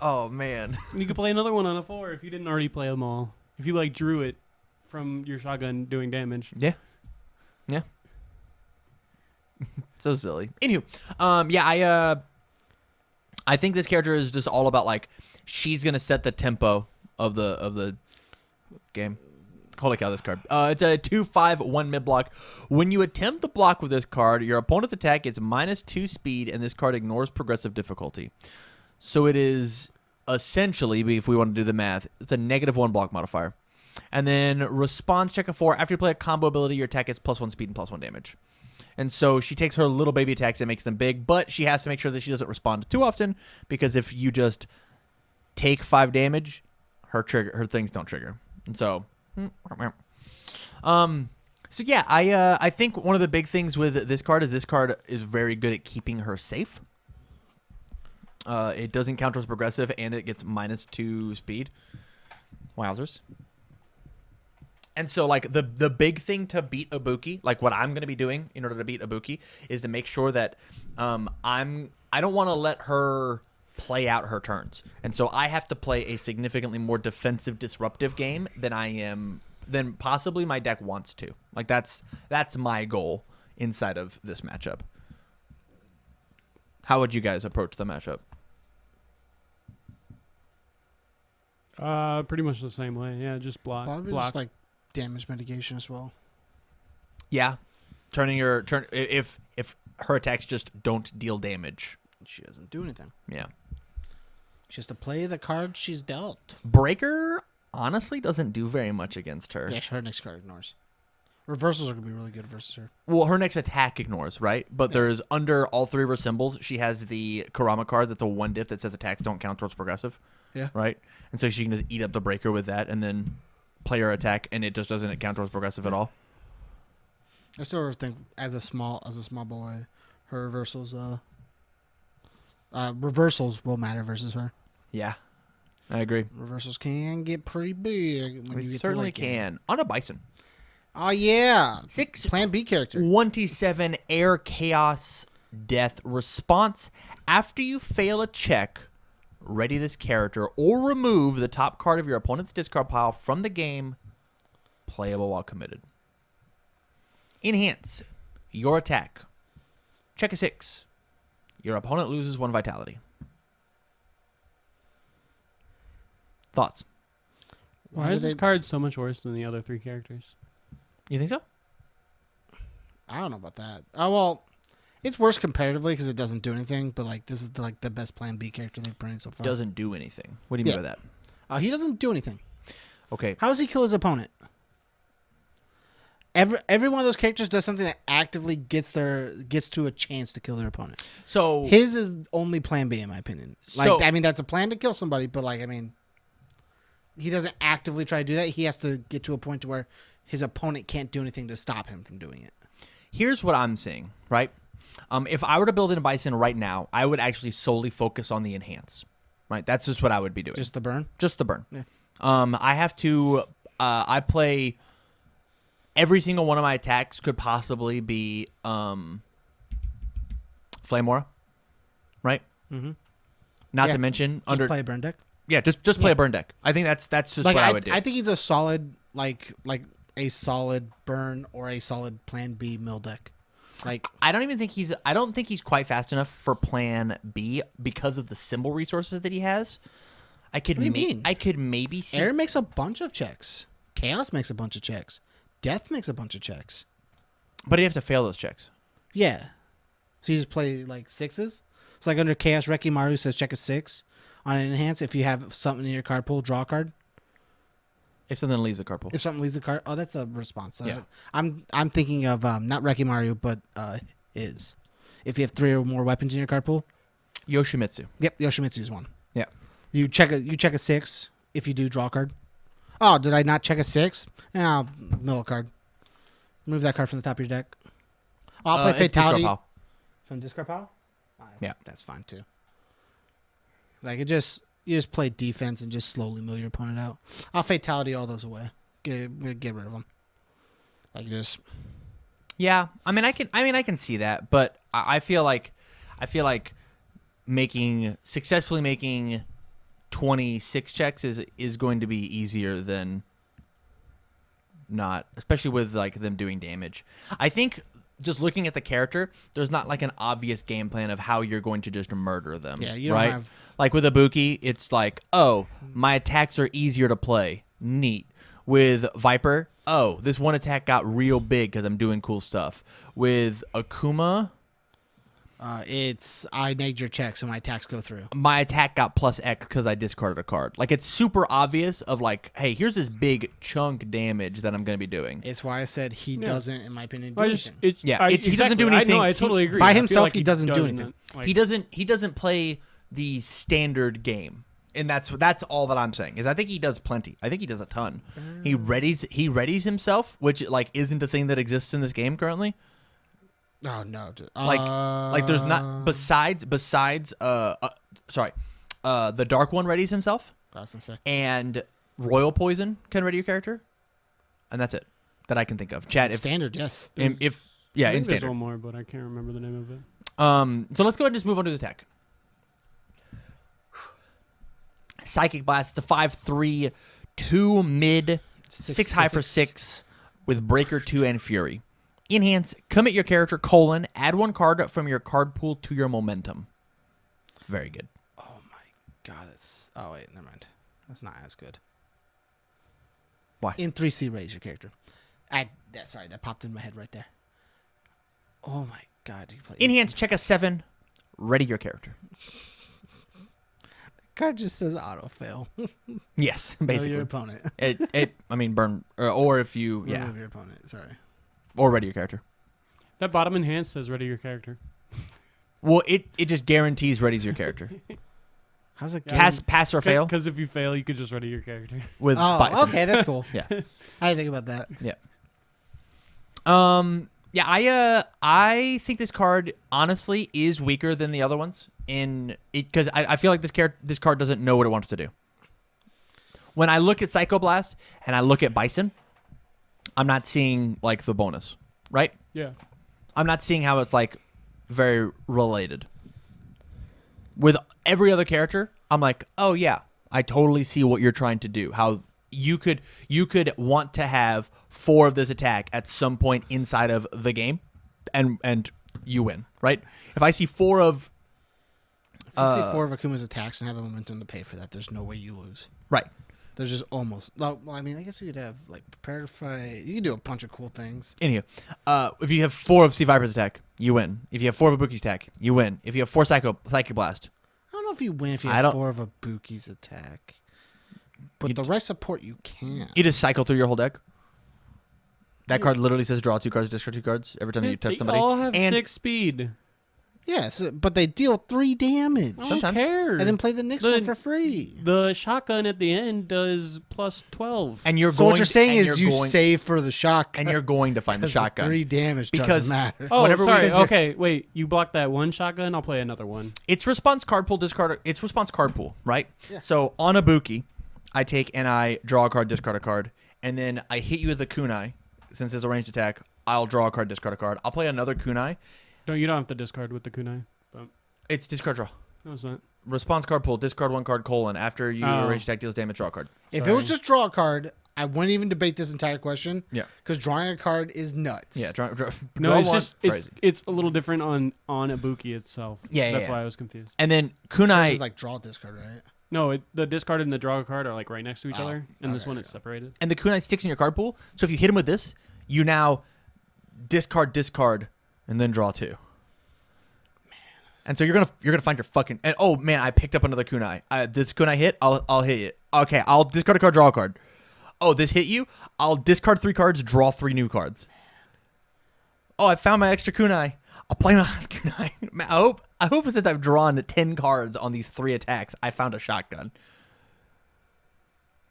Oh man. You could play another one on a 4 if you didn't already play them all. If you like drew it from your shotgun doing damage. Yeah. Yeah. So silly. Anywho, I think this character is just all about like she's gonna set the tempo of the game. Holy cow, this card. It's a 2/5/1 mid block. When you attempt the block with this card, your opponent's attack gets -2 speed, and this card ignores progressive difficulty. So it is essentially, if we want to do the math, it's a -1 block modifier. And then response check of 4. After you play a combo ability, your attack gets +1 speed and +1 damage. And so she takes her little baby attacks and makes them big, but she has to make sure that she doesn't respond too often, because if you just take 5 damage, her things don't trigger. And so, I think one of the big things with this card is very good at keeping her safe. It doesn't count as progressive, and it gets -2 speed. Wowzers. And so, like, the big thing to beat Ibuki, like what I'm going to be doing in order to beat Ibuki, is to make sure that I don't want to let her play out her turns. And so I have to play a significantly more defensive, disruptive game than possibly my deck wants to. Like, that's my goal inside of this matchup. How would you guys approach the matchup? Pretty much the same way. Yeah, just block. Probably just like damage mitigation as well. Yeah, if her attacks just don't deal damage. She doesn't do anything. Yeah. She has to play the card she's dealt. Breaker honestly doesn't do very much against her. Yeah, her next card ignores. Reversals are going to be really good versus her. Well, her next attack ignores, right? But there's under all 3 of her symbols, she has the Kurama card that's a 1 diff that says attacks don't count towards progressive. Yeah. Right? And so she can just eat up the breaker with that and then play her attack, and it just doesn't count towards progressive at all. I still think as a small boy, her reversals will matter versus her. Yeah. I agree. Reversals can get pretty big when We you get certainly to late game. can. On a Bison. Oh yeah. 6 Plan B character. 1/7 Air Chaos Death response. After you fail a check, ready this character or remove the top card of your opponent's discard pile from the game. Playable while committed. Enhance your attack. Check a 6. Your opponent loses 1 vitality. Thoughts? Why is this card so much worse than the other 3 characters? You think so? I don't know about that. Oh well, it's worse comparatively because it doesn't do anything. But like this is the best Plan B character they've printed so far. Doesn't do anything. What do you mean by that? He doesn't do anything. Okay. How does he kill his opponent? Every one of those characters does something that actively gets to a chance to kill their opponent. So His is only Plan B in my opinion. Like So- I mean that's a plan to kill somebody, but like I mean, he doesn't actively try to do that. He has to get to a point to where his opponent can't do anything to stop him from doing it. here's what I'm seeing, right? If I were to build in a Bison right now, I would actually solely focus on the enhance. Right? That's just what I would be doing. Just the burn. Just the burn. Yeah. I have to. I play. Every single one of my attacks could possibly be Flame Aura, right? Mm-hmm. Not to mention Just under play a burn deck. yeah, just play a burn deck. I think that's just Like what I would do. I think he's a solid like a solid burn or a solid Plan B mill deck. Like I don't think he's quite fast enough for Plan B because of the symbol resources that he has. What do you mean? I could maybe see. Air makes a bunch of checks. Chaos makes a bunch of checks. Death makes a bunch of checks. But you have to fail those checks. Yeah. So you just play like 6s. It's like under Chaos, Rekimaru says check a 6 on an enhance. If you have something in your card pool, draw a card. If something leaves the card pool. If something leaves the card, oh, that's a response. Yeah. I'm thinking of not Rekimaru, but is if you have 3 or more weapons in your card pool. Yoshimitsu. Yep, Yoshimitsu's one. Yeah. You check a 6. If you do, draw a card. Oh, did I not check a 6? Yeah, mill a card. Move that card from the top of your deck. I'll play It's discard Fatality. pile. From discard pile? Yeah. That's fine too. Like you just play defense and just slowly mill your opponent out. I'll fatality all those away. Get rid of them. Like just. Yeah, I mean, I can see that, but I feel like successfully making 26 checks is going to be easier than not, especially with like them doing damage. I think just looking at the character, there's not like an obvious game plan of how you're going to just murder them. Yeah, you don't right? have Like with Ibuki, it's like, oh, my attacks are easier to play. Neat. With Viper, oh, this one attack got real big because I'm doing cool stuff. With Akuma, it's I nagged your check, so my attacks go through. my attack got plus X because I discarded a card. Like, it's super obvious of like, hey, here's this big chunk damage that I'm going to be doing. It's why I said he doesn't, in my opinion, do I anything. just, He doesn't do anything. I totally agree. By I feel himself, like he doesn't do anything. Like, He doesn't play the standard game. And that's all that I'm saying. Is I think he does plenty. I think he does a ton. He readies himself, which like isn't a thing that exists in this game currently. Oh no! Like there's not besides the Dark One readies himself, I was gonna say. and Royal Poison can ready your character, and that's it that I can think of. Chat, if Standard, yes. I in think standard. There's one more, but I can't remember the name of it. So let's go ahead and just move on to the attack. Psychic Blast. It's a 5/3, 2 mid, 6 high for 6 with Breaker 2 and Fury. Enhance, commit your character, add 1 card from your card pool to your momentum. Very good. Oh my god, that's. Oh wait, never mind. That's not as good. Why? In 3C, raise your character. Sorry, that popped in my head right there. Oh my god, you play Enhance, check a 7, ready your character. card just says auto fail. Yes, Know basically. your opponent. Burn, or if you, Remove your opponent. Sorry. or ready your character. That bottom enhance says ready your character. Well, it just guarantees readies your character. How's it? Yeah. Pass or fail Because if you fail, you could just ready your character. with Oh, Bison. okay, that's cool. Yeah. I didn't think about that. Yeah. Yeah, I think this card honestly is weaker than the other ones because I feel like this card doesn't know what it wants to do. When I look at Psychoblast and I look at Bison, I'm not seeing like the bonus, right? Yeah. I'm not seeing how it's like very related. With every other character, I'm like, oh yeah, I totally see what you're trying to do. How you could want to have 4 of this attack at some point inside of the game, and you win, right? If I see 4 of If you see 4 of Akuma's attacks and have the momentum to pay for that, there's no way you lose. right, There's just almost. Well, I mean, I guess you could have like prepared fight. You could do a bunch of cool things. anywho, if you have 4 of Sea Viper's attack, you win. If you have 4 of Ibuki's attack, you win. If you have 4 Psychic Blast, I don't know if you win if you I have don't- 4 of Ibuki's attack. But the rest support you can. you just cycle through your whole deck. That card literally says draw 2 cards, discard 2 cards every time you touch They somebody. all have and 6 speed. Yes, but they deal 3 damage. Who Sometimes. cares? And then play the next The- one for free. The shotgun at the end does plus 12. And you're So going what you're saying and is you're you going- save for the shotgun. and you're going to find the 'cause shotgun. 3 damage Because- doesn't matter. Oh, whenever we- sorry. because you're- Okay, wait. You blocked that one shotgun. I'll play another one. It's response card pool, discard. It's response card pool, right? Yeah. So on Ibuki, I take and I draw a card, discard a card, and then I hit you with a kunai. Since it's a ranged attack, I'll draw a card, discard a card. I'll play another kunai. You don't have to discard with the kunai. But It's discard draw. no, it's not. Response card pool, discard 1 card, after you Oh. ranged attack deals damage, draw a card. If it was just draw a card, I wouldn't even debate this entire question. Yeah. Because drawing a card is nuts. Yeah, draw No, it's one, just crazy. it's a little different on Ibuki itself. Yeah, That's yeah. why I was confused. And then This kunai. is like draw discard, right? No, the discard and the draw card are like right next to each Oh, other, and this okay, one yeah. is separated. And the kunai sticks in your card pool. So if you hit him with this, you now discard, and then draw 2. Man. And so you're gonna find your fucking. And oh man, I picked up another kunai. This kunai hit? I'll hit it. Okay, I'll discard a card, draw a card. Oh, this hit you? I'll discard 3 cards, draw 3 new cards. Oh, I found my extra kunai. I'll play my last kunai. Man, I hope since I've drawn 10 cards on these 3 attacks, I found a shotgun.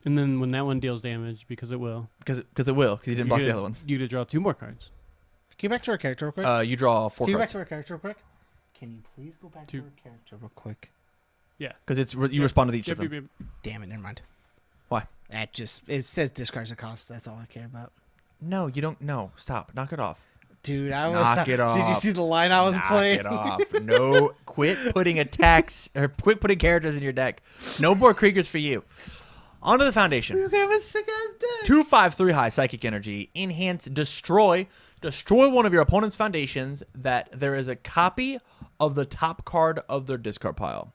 And then when that one deals damage, because it will, Because it will, because you didn't block the other ones. You to draw 2 more cards. Can you back to our character real quick? You draw 4 Can you back cards. to our character real quick? Can you please go back Two. to her character real quick? Because it's you respond with each of Yep, them. yep, Damn it, never mind. Why? It says discards a cost. That's all I care about. No, you don't. No, stop. Knock it off. Dude, I was. Knock it Did you off. see the line I was Knock playing? it off. No, quit putting attacks or quit putting characters in your deck. No more Kriegers for you. Onto the foundation. You're gonna have a sick ass deck. 2/5/3 high psychic energy. Enhance destroy. Destroy one of your opponent's foundations that there is a copy of the top card of their discard pile.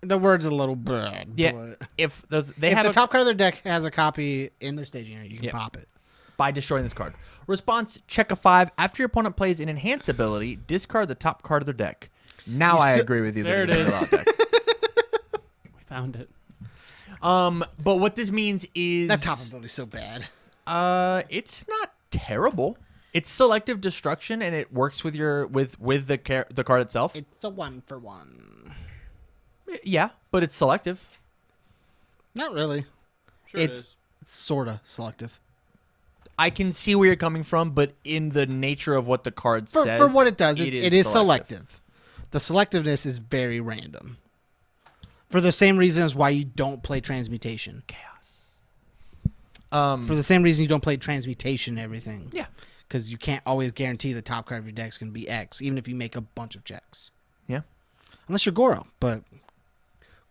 The word's a little bad. Yeah. But If those if they have the a, top card of their deck has a copy in their staging area, you can Yeah. pop it. by destroying this card. Response, check a 5. After your opponent plays an enhance ability, discard the top card of their deck. Now I agree with you. There that it it's a deck. We found it. But what this means is That top ability's so bad. it's not terrible. It's selective destruction and it works with your with the card itself. It's a 1-for-1. Yeah, but it's selective. Not really. Sure It's sorta selective. I can see where you're coming from, but in the nature of what the card says, For what it does, it is selective. selective. The selectiveness is very random. For the same reasons why you don't play transmutation. Chaos. For the same reason you don't play transmutation and everything. Yeah. Because you can't always guarantee the top card of your deck's going to be X, even if you make a bunch of checks. Yeah. Unless you're Goro, but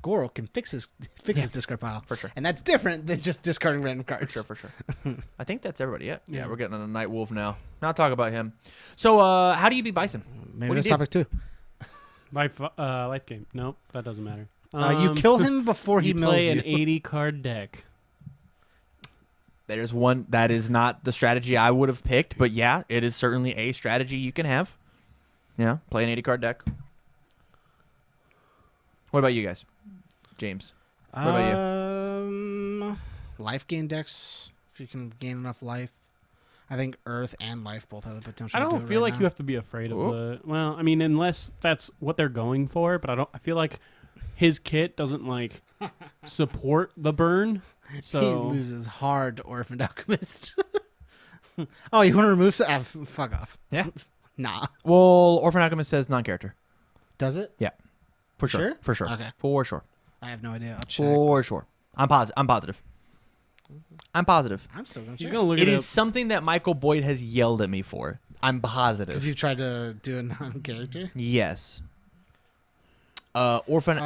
Goro can fix his discard pile. For sure. And that's different than just discarding random cards. For sure. I think that's everybody. Yeah. Yeah. We're getting on a Night Wolf now. Not talk about him. So, how do you beat Bison? Maybe What do that's you do? topic two. Life game. Nope, that doesn't matter. You kill him before he you mills play you. an 80 card deck. There's one that is not the strategy I would have picked, but yeah, it is certainly a strategy you can have. Yeah, play an 80 card deck. What about you guys? James. What about you? Life gain decks, if you can gain enough life. I think Earth and Life both have the potential I to do don't it feel right like now. you have to be afraid of Ooh. the. Well, I mean, unless that's what they're going for, but I feel like his kit doesn't like support the burn. He So loses hard to Orphaned Alchemist. Oh, you want to remove fuck off. Yeah. Nah. Well, Orphan Alchemist says non-character. Does it? For sure. Sure? For sure. Okay. For sure. I have no idea. I'll check. For sure. I'm positive. I'm positive. I'm still going to he's check. gonna look It at is something that Michael Boyd has yelled at me for. I'm Because positive. you tried to do a non-character? Yes. Orphan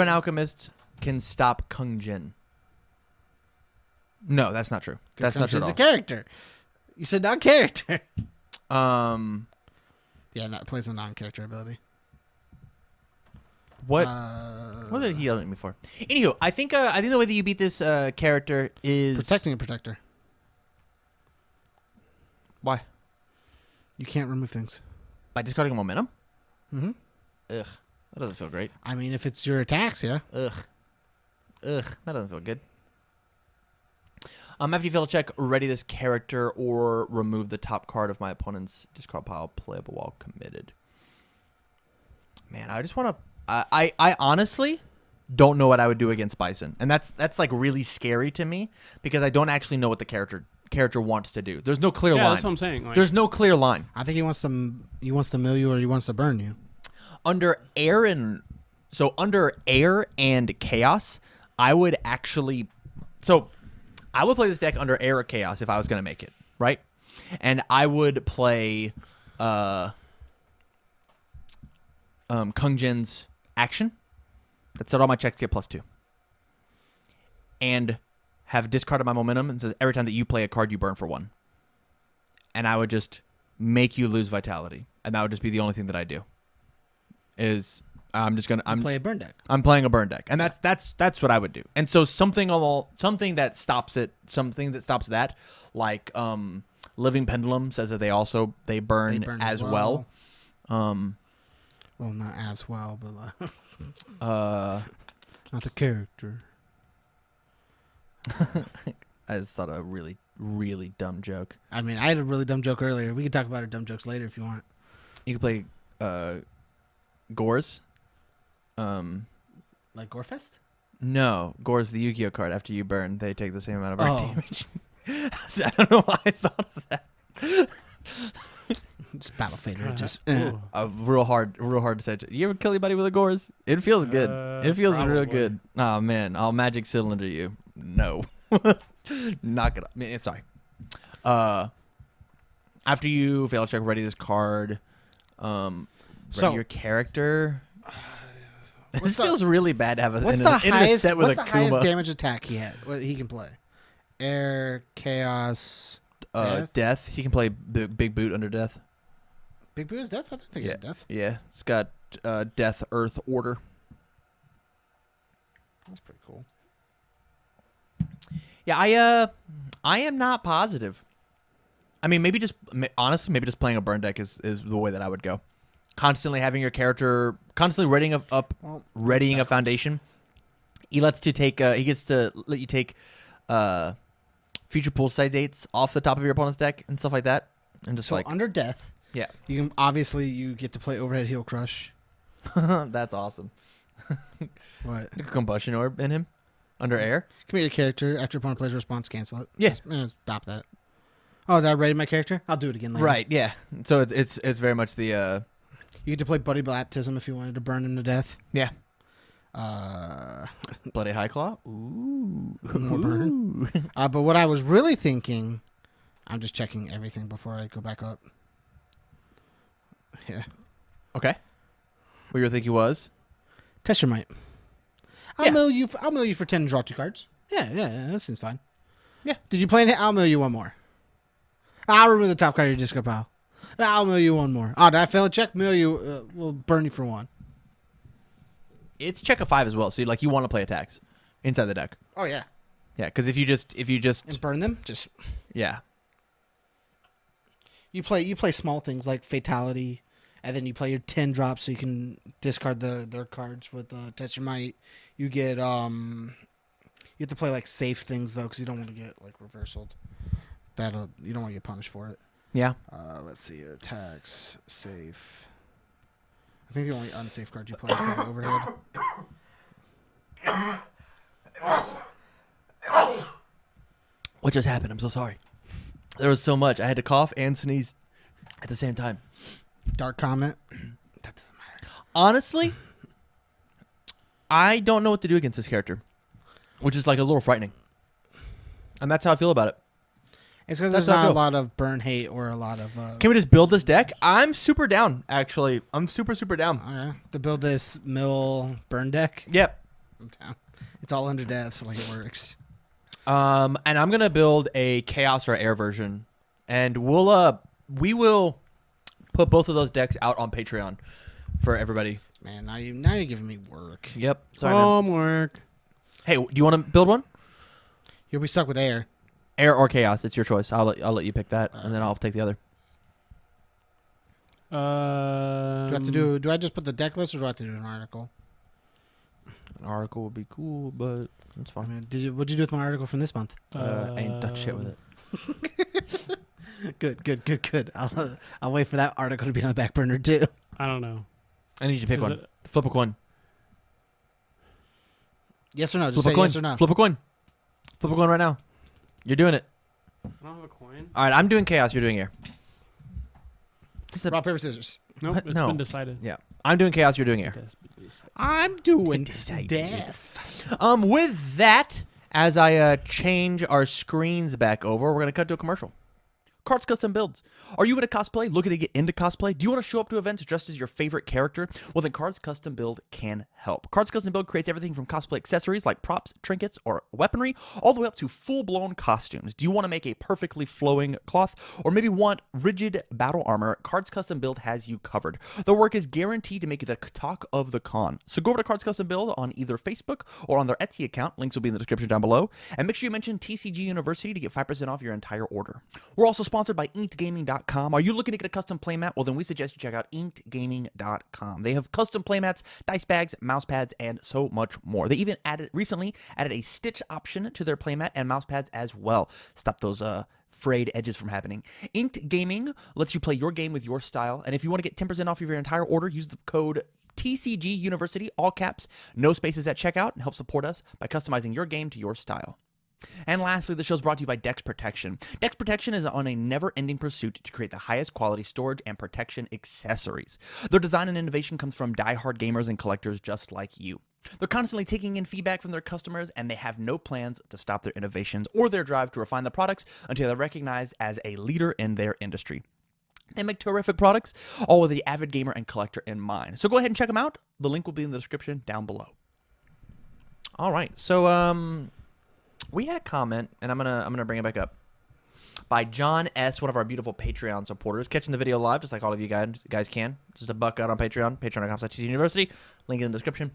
Alchemist can stop Kung Jin. No, that's not true. That's not true It's a at all. character. You said non-character. Yeah, it plays a non-character ability. What? Uh, What did he yell at me for? Anywho, I think the way that you beat this character is Protecting a protector. Why? You can't remove things. By discarding momentum. Mm-hmm. Ugh, that doesn't feel great. I mean, if it's your attacks, yeah. Ugh, that doesn't feel good. After you fail to check, ready this character or remove the top card of my opponent's discard pile playable while committed. Man, I just want to. I honestly don't know what I would do against Bison, and that's like really scary to me because I don't actually know what the character wants to do. There's no clear yeah, line. that's what I'm saying. Like, There's no clear line. I think he wants to mill you or he wants to burn you. Under air and chaos, I would actually I would play this deck under air or chaos if I was going to make it, right? And I would play Kung Jin's action that said all my checks get +2. And have discarded my momentum and says every time that you play a card you burn for 1. And I would just make you lose vitality. And that would just be the only thing that I do. I'm Play a burn deck. I'm playing a burn deck, and that's what I would do. And so something that stops that, like Living Pendulum says that they burn as well. Well, not as well, but not the character. I just thought a really really dumb joke. I mean, I had a really dumb joke earlier. We could talk about our dumb jokes later if you want. You could play Gores. Like Gorefest? No, Gore's the Yu-Gi-Oh card. After you burn, they take the same amount of burn Oh. damage. So I don't know why I thought of that. Just battle fader. Just Ooh. Real hard to say. You ever kill anybody with a gores? It feels good. It feels real Probably. good. Oh man, I'll magic cylinder you. No, not gonna. I mean, sorry. After you fail check, ready this card. Ready So- your character. This What's the- feels really bad to have a, what's in the a highest? set with What's a the highest Kuma. damage attack he can play? Air, chaos, Death. He can play big boot under death. big boot is death. I don't think Yeah. it's death. Yeah, it's got death, earth, order. That's pretty cool. Yeah, I am not positive. I mean, honestly, maybe just playing a burn deck is the way that I would go. Constantly having your character constantly readying a foundation. He gets to let you take future poolside dates off the top of your opponent's deck and stuff like that, and just So under death, yeah, you can obviously you get to play overhead heel crush. that's awesome. What? A combustion orb in him under air. Commit your character after opponent plays a response. Cancel it. Yeah. Stop that. Oh, did I raid my character? I'll do it again later. Right. Yeah. So it's very much the You get to play Buddy Baptism if you wanted to burn him to death. yeah. Uh, Bloody High Claw. Ooh. More burn. But what I was really thinking, I'm just checking everything before I go back up. Yeah. Okay. What you were thinking was? Test your might. I'll Yeah. mill you. I'll mill you for 10 and draw 2 cards. Yeah, that seems fine. Yeah. Did you play it? I'll mill you one more. I'll remove the top card of your discard pile. I'll mill you one more. Oh, did I fail a check? Mill you. We'll burn you for 1. It's check a 5 as well. So you want to play attacks inside the deck. Oh yeah. Yeah, because if you just And burn them. Just yeah. you play small things like fatality, and then you play your 10 drops so you can discard their cards with test your might. You get you have to play like safe things though, because you don't want to get like reversaled. You don't want to get punished for it. Yeah. Let's see here. Attacks, safe. I think the only unsafe card you play is the overhead. What just happened? I'm so sorry. There was so much. I had to cough and sneeze at the same time. Dark Comet. That doesn't matter. Honestly, I don't know what to do against this character, which is like a little frightening. And that's how I feel about it. It's because That's there's how I not a feel. lot of burn hate or a lot of. Can we just build this deck? I'm super down, actually. I'm super down. Okay, to build this mill burn deck. Yep. I'm down. It's all under death, so like it works. And I'm gonna build a chaos or air version, and we will put both of those decks out on Patreon for everybody. Man, now you're giving me work. Yep. Sorry, man. Homework. Hey, do you want to build one? You'll be stuck with air. Air or chaos? It's your choice. I'll let you pick that, and then I'll take the other. Do I have to do? Do I just put the deck list, or do I have to do an article? An article would be cool, but it's I fine. mean, what'd you do with my article from this month? I ain't done shit with it. Good. I'll wait for that article to be on the back burner too. I don't know. I need you to pick Is one. it- Flip a coin. Yes or no? Just Flip a say coin. yes or no. Flip a coin. Flip a coin right now. You're doing it. I don't have a coin. All right, I'm doing chaos. You're doing air. This is a- Rock paper scissors. Nope, What? it's No. been decided. yeah, I'm doing chaos. You're doing air. It has been decided. I'm doing Decided. death. With that, as I change our screens back over, we're gonna cut to a commercial. Cards Custom Builds. Are you into cosplay? Looking to get into cosplay? Do you want to show up to events dressed as your favorite character? Well, then Cards Custom Build can help. Cards Custom Build creates everything from cosplay accessories like props, trinkets, or weaponry, all the way up to full-blown costumes. Do you want to make a perfectly flowing cloth, or maybe want rigid battle armor? Cards Custom Build has you covered. Their work is guaranteed to make you the talk of the con. So go over to Cards Custom Build on either Facebook or on their Etsy account. Links will be in the description down below. And make sure you mention TCG University to get 5% off your entire order. We're also sponsored by InkedGaming.com. Are you looking to get a custom playmat? Well, then we suggest you check out InkedGaming.com. They have custom playmats, dice bags, mouse pads, and so much more. They even recently added a stitch option to their playmat and mouse pads as well. Stop those frayed edges from happening. Inked Gaming lets you play your game with your style. And if you want to get 10% off of your entire order, use the code TCG University, all caps, no spaces at checkout, and help support us by customizing your game to your style. And lastly, the show's brought to you by Dex Protection. Dex Protection is on a never-ending pursuit to create the highest quality storage and protection accessories. Their design and innovation comes from die-hard gamers and collectors just like you. They're constantly taking in feedback from their customers, and they have no plans to stop their innovations or their drive to refine the products until they're recognized as a leader in their industry. They make terrific products, all with the avid gamer and collector in mind. So go ahead and check them out. The link will be in the description down below. All right, so we had a comment, and I'm gonna bring it back up, by John S., one of our beautiful Patreon supporters, catching the video live, just like all of you guys can. Just a buck out on Patreon, patreon.com/UniVersus, link in the description.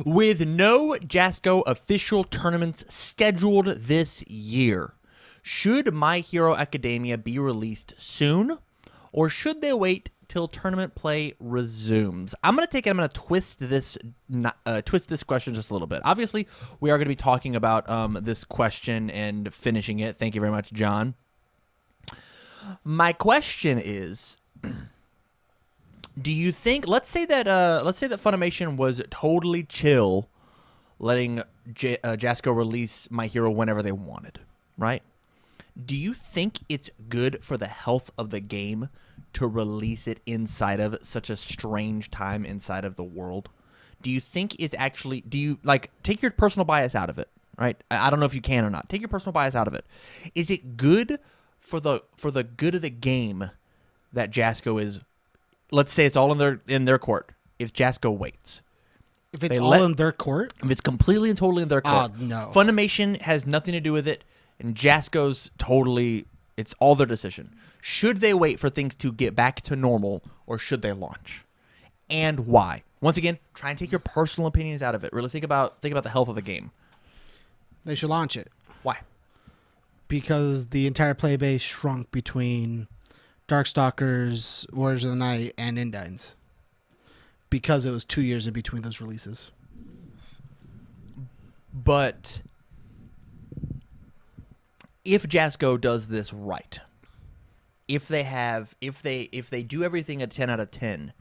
With no JASCO official tournaments scheduled this year, should My Hero Academia be released soon, or should they wait till tournament play resumes? I'm going to twist this question just a little bit. Obviously, we are going to be talking about this question and finishing it. Thank you very much, John. My question is, do you think, let's say that Funimation was totally chill letting JASCO release My Hero whenever they wanted, right? Do you think it's good for the health of the game to release it inside of such a strange time inside of the world? Do you think it's actually, take your personal bias out of it, right? I don't know if you can or not. Take your personal bias out of it. Is it good for the good of the game that JASCO is, let's say it's all in their court, if JASCO waits? If it's all in their court? If it's completely and totally in their court. No. Funimation has nothing to do with it, and JASCO's totally, it's all their decision. Should they wait for things to get back to normal, or should they launch? And why? Once again, try and take your personal opinions out of it. Really think about the health of the game. They should launch it. Why? Because the entire play base shrunk between Darkstalkers, Warriors of the Night, and Indines. Because it was 2 years in between those releases. But if JASCO does this right, if they do everything at 10 out of 10,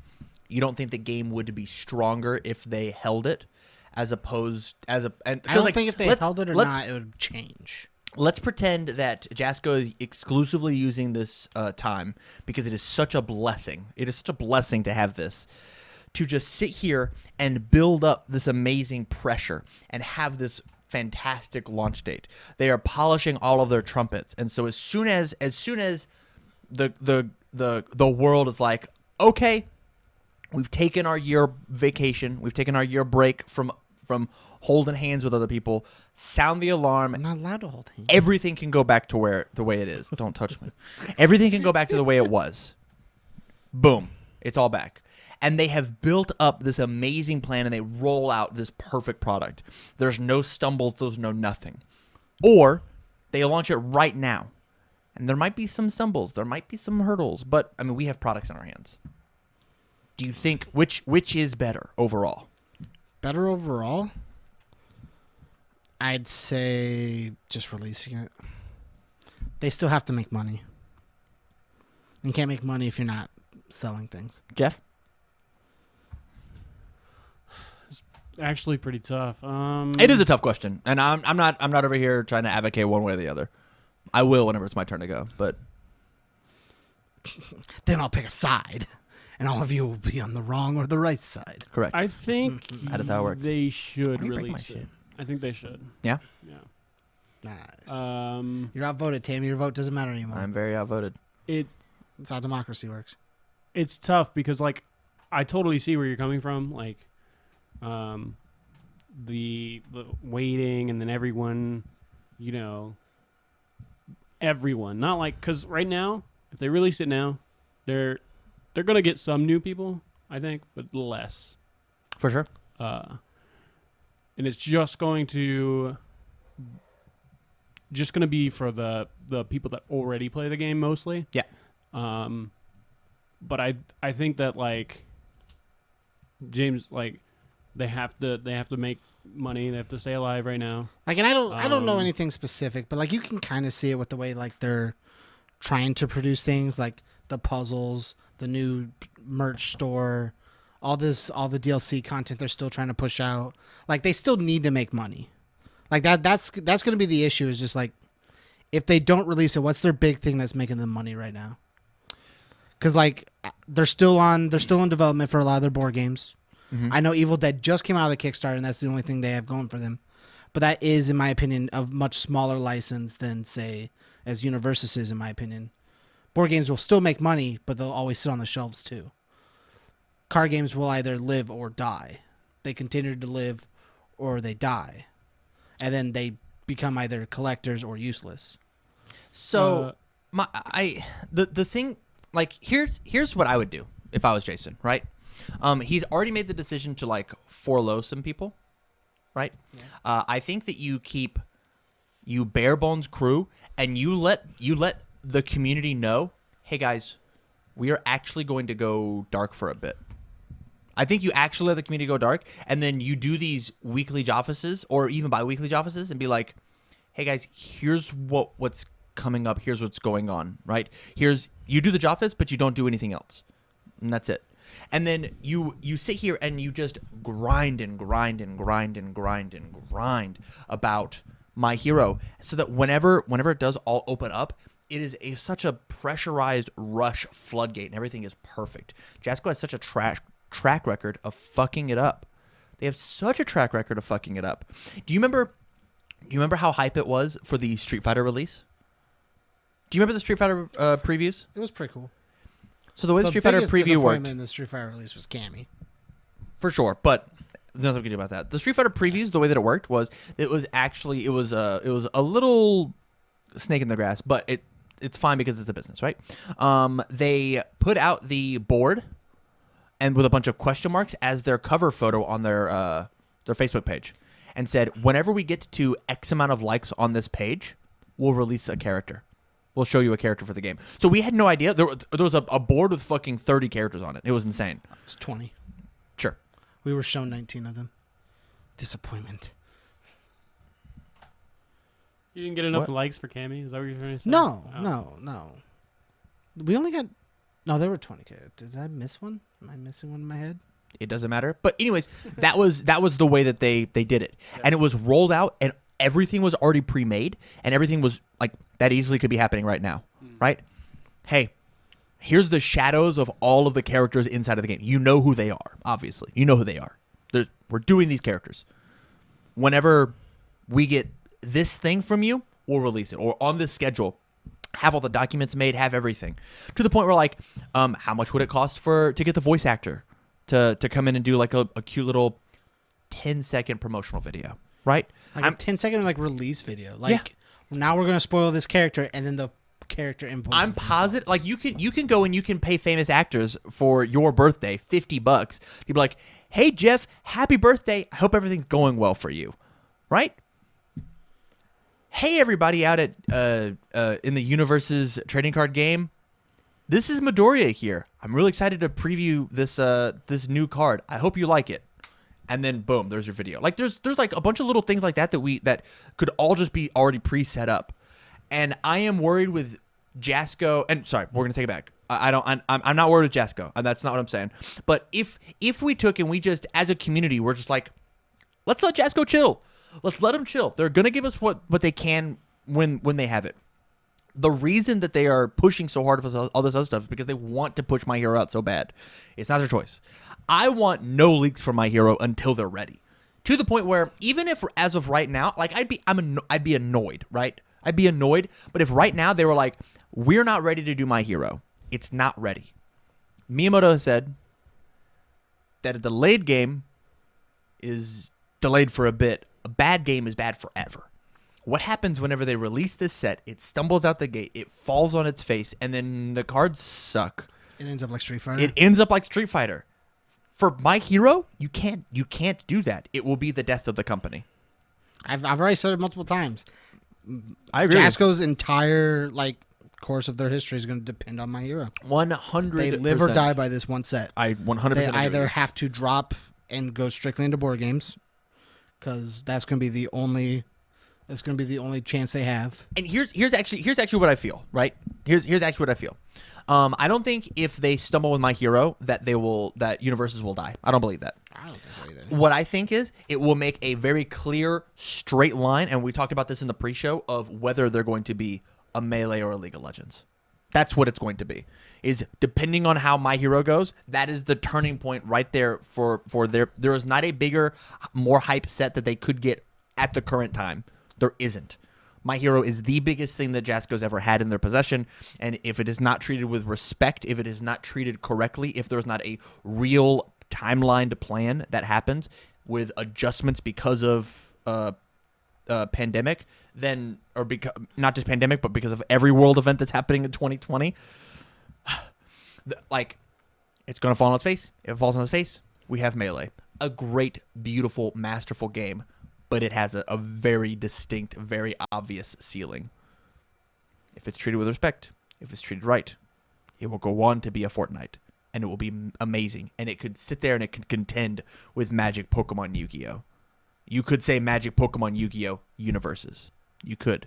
you don't think the game would be stronger if they held it, as opposed as a? And I don't think if they held it or not, it would change. Let's pretend that JASCO is exclusively using this time because it is such a blessing. It is such a blessing to have this, to just sit here and build up this amazing pressure and have this fantastic launch date. They are polishing all of their trumpets, and so as soon as the world is like, okay, we've taken our year vacation, we've taken our year break from holding hands with other people, sound the alarm. I'm not allowed to hold hands. Everything can go back to the way it is. Don't touch me. Everything can go back to the way it was. Boom. It's all back. And they have built up this amazing plan, and they roll out this perfect product. There's no stumbles, there's no nothing. Or they launch it right now. And there might be some stumbles, there might be some hurdles, but I mean, we have products in our hands. Do you think which is better overall? Better overall? I'd say just releasing it. They still have to make money. You can't make money if you're not selling things. Jeff? Actually pretty tough. It is a tough question, and I'm not over here trying to advocate one way or the other. I will whenever it's my turn to go, but then I'll pick a side, and all of you will be on the wrong or the right side. Correct. I think that is how it works. they should Why are you breaking my release shit? it. I think they should. Yeah? Yeah. Nice. You're outvoted, Tammy. Your vote doesn't matter anymore. I'm very outvoted. That's how democracy works. It's tough because, like, I totally see where you're coming from. Like, the waiting, and then everyone, everyone. Not like, because right now, if they release it now, they're gonna get some new people, I think, but less. For sure. And it's just going to be for the people that already play the game mostly. Yeah. But I think that, like, James, like, they have to make money. They have to stay alive right now. Like, and I don't know anything specific, but like you can kind of see it with the way like they're trying to produce things, like the puzzles, the new merch store, all the DLC content they're still trying to push out. Like, they still need to make money. Like that's going to be the issue. Is just like if they don't release it, what's their big thing that's making them money right now? Because like they're still in development for a lot of their board games. Mm-hmm. I know Evil Dead just came out of the Kickstarter, and that's the only thing they have going for them. But that is, in my opinion, a much smaller license than, say, as UniVersus is, in my opinion. Board games will still make money, but they'll always sit on the shelves, too. Card games will either live or die. They continue to live or they die. And then they become either collectors or useless. So, the thing, like, here's what I would do if I was Jason, right? He's already made the decision to, like, forlow some people. Right, yeah. I think that you bare bones crew, and you let the community know, hey guys, we are actually going to go dark for a bit. I think you actually let the community go dark, and then you do these weekly joffices or even bi-weekly joffices and be like, hey guys, here's what's coming up, here's what's going on. Right, you do the joffice, but you don't do anything else, and that's it. And then you sit here and you just grind about My Hero, so that whenever it does all open up, it is such a pressurized rush floodgate, and everything is perfect. Jasco has such a track record of fucking it up. They have such a track record of fucking it up. Do you remember how hype it was for the Street Fighter release? Do you remember the Street Fighter previews? It was pretty cool. So the way the Street Fighter preview worked, in the Street Fighter release was Cammy, for sure. But there's nothing we can do about that. The Street Fighter previews, the way that it worked was it was a little snake in the grass, but it's fine because it's a business, right? They put out the board and with a bunch of question marks as their cover photo on their Facebook page, and said, whenever we get to X amount of likes on this page, we'll release a character. We'll show you a character for the game. So we had no idea. There was a board with fucking 30 characters on it. It was insane. It's 20. Sure. We were shown 19 of them. Disappointment. You didn't get enough likes for Cammy? Is that what you're trying to say? No. We only got... No, there were 20 characters. Did I miss one? Am I missing one in my head? It doesn't matter. But anyways, that was the way that they did it. Yeah. And it was rolled out, and everything was already pre-made, and everything was like that easily could be happening right now, right? Hey, here's the shadows of all of the characters inside of the game. You know who they are, obviously. You know who they are. We're doing these characters. Whenever we get this thing from you, we'll release it. Or on this schedule, have all the documents made, have everything. To the point where, like, how much would it cost to get the voice actor to come in and do, like, a cute little 10-second promotional video, right? Like a 10-second like release video. Like, now we're gonna spoil this character, and then the character invoices. I'm positive. Like, you can go and you can pay famous actors for your birthday $50. You'd be like, hey Jeff, happy birthday. I hope everything's going well for you, right? Hey everybody out at in the UniVersus trading card game. This is Midoriya here. I'm really excited to preview this new card. I hope you like it. And then boom, there's your video. Like there's like a bunch of little things like that that could all just be already pre-set up. And I am worried with Jasco. And sorry, we're gonna take it back. I'm not worried with Jasco, and that's not what I'm saying. But if we took and we just as a community, we're just like, let's let Jasco chill. Let's let them chill. They're gonna give us what they can when they have it. The reason that they are pushing so hard for all this other stuff is because they want to push My Hero out so bad. It's not their choice. I want no leaks for My Hero until they're ready. To the point where even if as of right now, like I'd be annoyed, right? I'd be annoyed. But if right now they were like, we're not ready to do My Hero, it's not ready. Miyamoto has said that a delayed game is delayed for a bit. A bad game is bad forever. What happens whenever they release this set? It stumbles out the gate, it falls on its face, and then the cards suck. It ends up like Street Fighter. It ends up like Street Fighter. For My Hero, you can't do that. It will be the death of the company. I've already said it multiple times. I agree. Jasco's entire course of their history is going to depend on My Hero. 100%. They live or die by this one set. I 100%. They agree. either have to drop and go strictly into board games, because that's going to be the only chance they have. And here's actually what I feel. Right? Here's actually what I feel. I don't think if they stumble with My Hero that UniVersus will die. I don't believe that. don't think so either. What I think is it will make a very clear, straight line, and we talked about this in the pre-show, of whether they're going to be a Melee or a League of Legends. That's what it's going to be. Is depending on how My Hero goes, that is the turning point right there for their. There is not a bigger, more hype set that they could get at the current time. There isn't. My Hero is the biggest thing that Jasco's ever had in their possession, and if it is not treated with respect, if it is not treated correctly, if there's not a real timeline to plan that happens with adjustments because of pandemic, then not just pandemic, but because of every world event that's happening in 2020, like it's gonna fall on its face. If it falls on its face, we have Melee, a great, beautiful, masterful game. But it has a very distinct, very obvious ceiling. If it's treated with respect, if it's treated right, it will go on to be a Fortnite. And it will be amazing. And it could sit there and it could contend with Magic, Pokemon, Yu-Gi-Oh! You could say Magic, Pokemon, Yu-Gi-Oh! UniVersus. You could.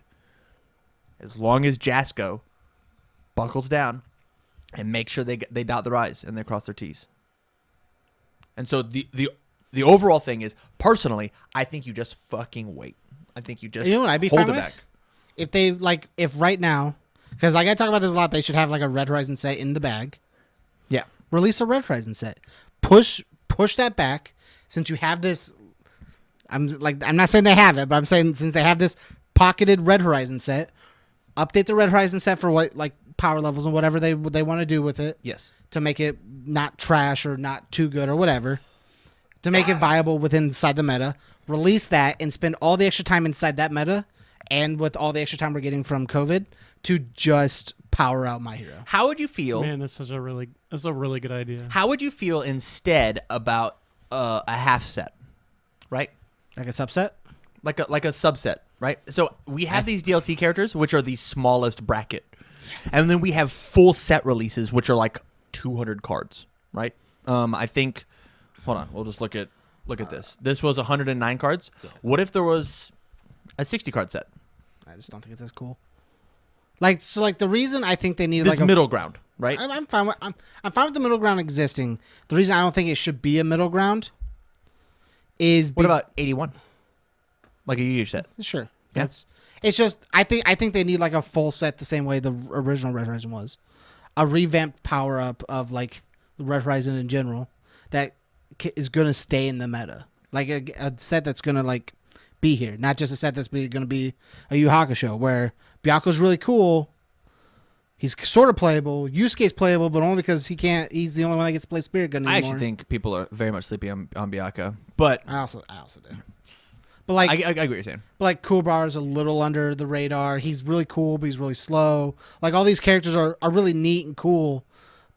As long as Jasco buckles down and make sure they dot their I's and they cross their T's. And so the overall thing is, personally, I think you just fucking wait. I think you just You know what I'd be hold fine it with? back. If they if right now, because I talk about this a lot, they should have like a Red Horizon set in the bag. Yeah. Release a Red Horizon set. Push that back, since you have this. I'm not saying they have it, but I'm saying since they have this pocketed Red Horizon set, update the Red Horizon set for what power levels and whatever they want to do with it. Yes. To make it not trash or not too good or whatever. To make it viable inside the meta, release that and spend all the extra time inside that meta, and with all the extra time we're getting from COVID, to just power out My Hero. How would you feel? Man, that's a really good idea. How would you feel instead about a half set, right? Like a subset? Like a subset, right? So we have these DLC characters, which are the smallest bracket, and then we have full set releases, which are like 200 cards, right? I think. Hold on, we'll just look at this. This was 109 cards. Yeah. What if there was a 60 card set? I just don't think it's as cool. The reason I think they need This middle ground, right? I'm fine with I'm fine with the middle ground existing. The reason I don't think it should be a middle ground is What about 81? Like a Yu-Gi-Oh set. sure. Yeah. It's just I think they need like a full set the same way the original Red Horizon was. A revamped power up of like the Red Horizon in general that is going to stay in the meta. Like a set that's going to be here, not just a set that's going to be a Yu Hakusho where Byaku's really cool. He's sort of playable. Yusuke's playable, but only because he's the only one that gets to play Spirit Gun anymore. I actually think people are very much sleepy on Byakuya, but I also do. But I get what you're saying. But Kuwabara is a little under the radar. He's really cool, but he's really slow. All these characters are really neat and cool,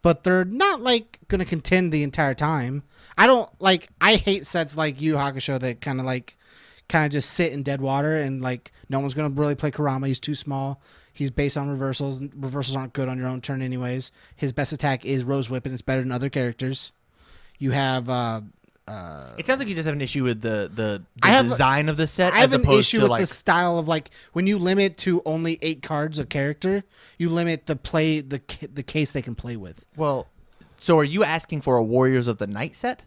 but they're not going to contend the entire time. I hate sets like Yu Hakusho that kind of just sit in dead water and no one's going to really play Kurama. He's too small. He's based on reversals. Reversals aren't good on your own turn anyways. His best attack is Rose Whip, and it's better than other characters. You have It sounds like you just have an issue with the I design of the set. I have as an opposed issue to with the style of when you limit to only 8 cards a character, you limit the case they can play with. Well, so are you asking for a Warriors of the Night set?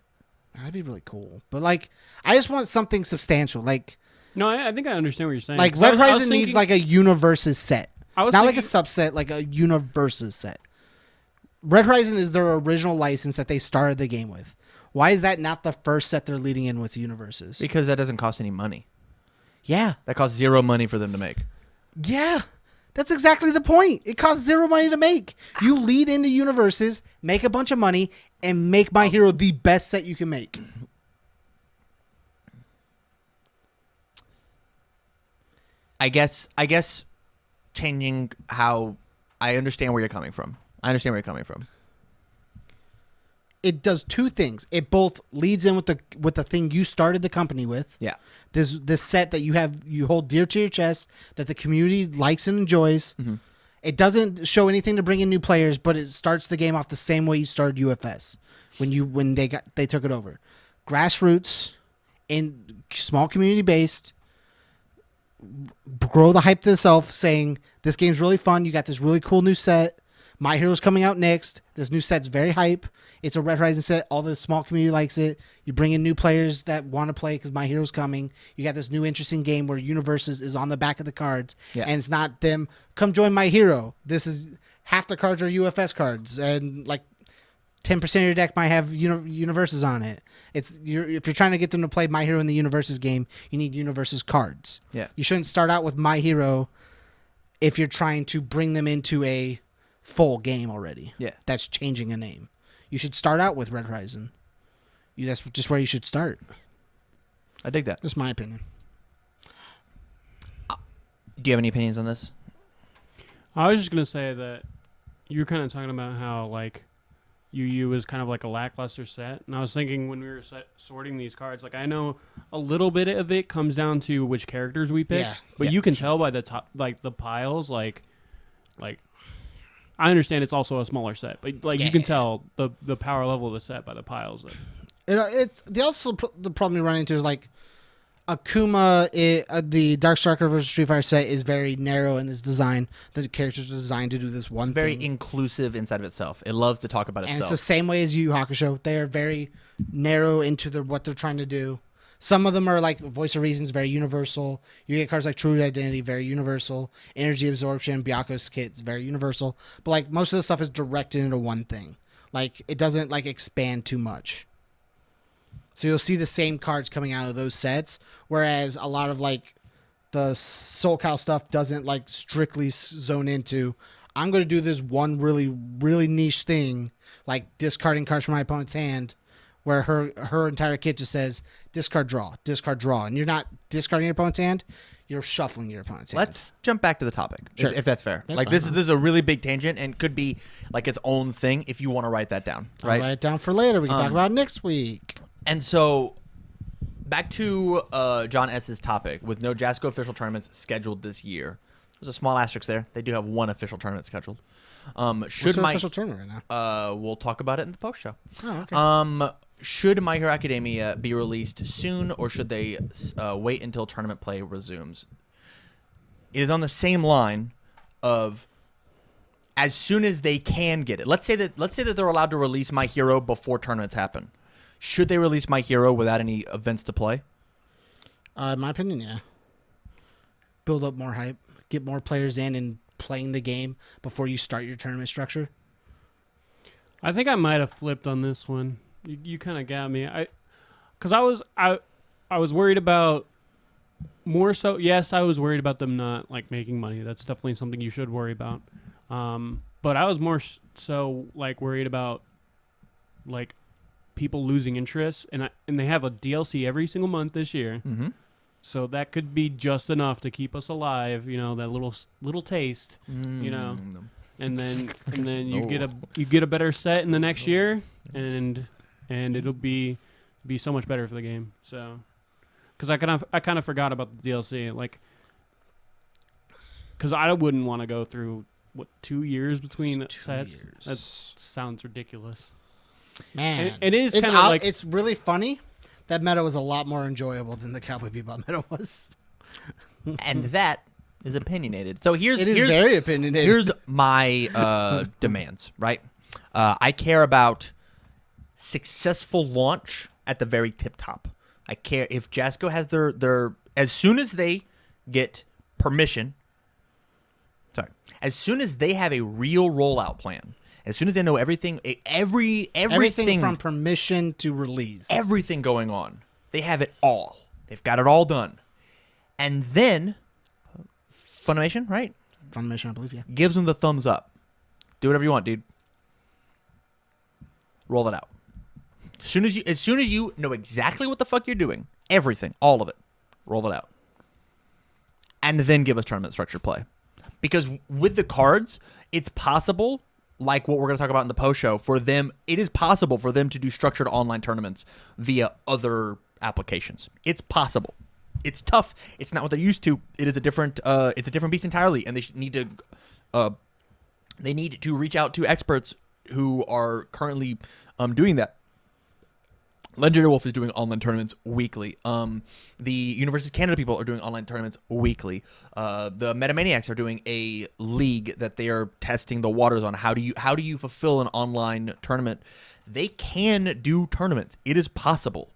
That'd be really cool. But I just want something substantial. No, I think I understand what you're saying. Red So I was Horizon needs thinking- a UniVersus set. I was Not thinking- like a subset, like a UniVersus set. Red Horizon is their original license that they started the game with. Why is that not the first set they're leading in with UniVersus? Because that doesn't cost any money. Yeah. That costs 0 money for them to make. Yeah. That's exactly the point. It costs 0 money to make. You lead into UniVersus, make a bunch of money, and make My Hero the best set you can make. I guess changing how I understand where you're coming from. It does 2 things. It both leads in with the thing you started the company with. Yeah. This set that you hold dear to your chest, that the community likes and enjoys. Mm-hmm. It doesn't show anything to bring in new players, but it starts the game off the same way you started UFS when they took it over. Grassroots and small community based. Grow the hype to itself, saying this game's really fun. You got this really cool new set, My Hero's coming out next. This new set's very hype. It's a Red Horizon set. All the small community likes it. You bring in new players that want to play because My Hero's coming. You got this new interesting game where UniVersus is on the back of the cards. Yeah. And it's not them, come join My Hero. This is half the cards are UFS cards. And like 10% of your deck might have UniVersus on it. If you're trying to get them to play My Hero in the UniVersus game, you need UniVersus cards. Yeah. You shouldn't start out with My Hero if you're trying to bring them into a full game already. Yeah. That's changing a name. You should start out with Red Horizon. That's just where you should start. I dig that. That's my opinion. Do you have any opinions on this? I was just gonna say that you were kind of talking about how like UU is kind of like a lackluster set, and I was thinking when we were sorting these cards, like I know a little bit of it comes down to which characters we picked, Yeah. but Yeah, you can tell by the top, like the piles, like I understand it's also a smaller set, but like you can tell the power level of the set by the piles. It's the problem you run into is like Akuma, the Darkstalker versus Street Fighter set is very narrow in its design. The characters are designed to do this one It's very thing. inclusive inside of itself. It loves to talk about And itself. it's the same way as Yu Yu Hakusho. They are very narrow into what they're trying to do. Some of them are like Voice of Reason's very universal. You get cards like True Identity, very universal. Energy Absorption, Byaku's Kit's very universal. But like most of the stuff is directed into one thing. Like it doesn't like expand too much. So you'll see the same cards coming out of those sets, whereas a lot of like the Soul Cal stuff doesn't like strictly zone into, I'm going to do this one really, really niche thing, like discarding cards from my opponent's hand, where her entire kit just says discard, draw, and you're not discarding your opponent's hand, you're shuffling your opponent's hand. Let's jump back to the topic, Sure. if that's fair. That's like fine. this is a really big tangent and could be like its own thing if you want to write that down, I'll right? write it down for later. We can talk about it next week. And so, back to John S.'s topic, with no JASCO official tournaments scheduled this year. There's a small asterisk there. They do have one official tournament scheduled. What's their official tournament right now? We'll talk about it in the post show. Oh, okay. Should My Hero Academia be released soon, or should they wait until tournament play resumes? It is on the same line of as soon as they can get it. Let's say that they're allowed to release My Hero before tournaments happen. Should they release My Hero without any events to play? In my opinion, yeah. Build up more hype, get more players in and playing the game before you start your tournament structure. I think I might have flipped on this one. You kind of got me. Because I was worried about more so. Yes, I was worried about them not like making money. That's definitely something you should worry about. But I was more so like worried about like people losing interest, and they have a DLC every single month this year. Mm-hmm. So that could be just enough to keep us alive. You know, that little taste. You know. And then you get a better set in the next year, and it'll be so much better for the game. So, because I kind of forgot about the DLC, like, because I wouldn't want to go through 2 years between sets. That sounds ridiculous. Man, it is kind of like it's really funny. That meta was a lot more enjoyable than the Cowboy Bebop meta was. And that is opinionated. So here's very opinionated. Here's my demands, right? I care about successful launch at the very tip top. I care if JASCO has their as soon as they get permission. Sorry, as soon as they have a real rollout plan, as soon as they know everything, everything from permission to release, everything going on, they have it all. They've got it all done, and then Funimation, right? Funimation, I believe, yeah. Gives them the thumbs up. Do whatever you want, dude. Roll it out. As soon as you know exactly what the fuck you're doing, everything, all of it, roll it out. And then give us tournament structure play. Because with the cards, it's possible, like what we're going to talk about in the post show, it is possible for them to do structured online tournaments via other applications. It's possible. It's tough. It's not what they're used to. It is a different beast entirely, and they need to reach out to experts who are currently doing that. Legendary Wolf is doing online tournaments weekly. The UniVersus Canada people are doing online tournaments weekly. The Metamaniacs are doing a league that they are testing the waters on. How do you fulfill an online tournament? They can do tournaments. It is possible.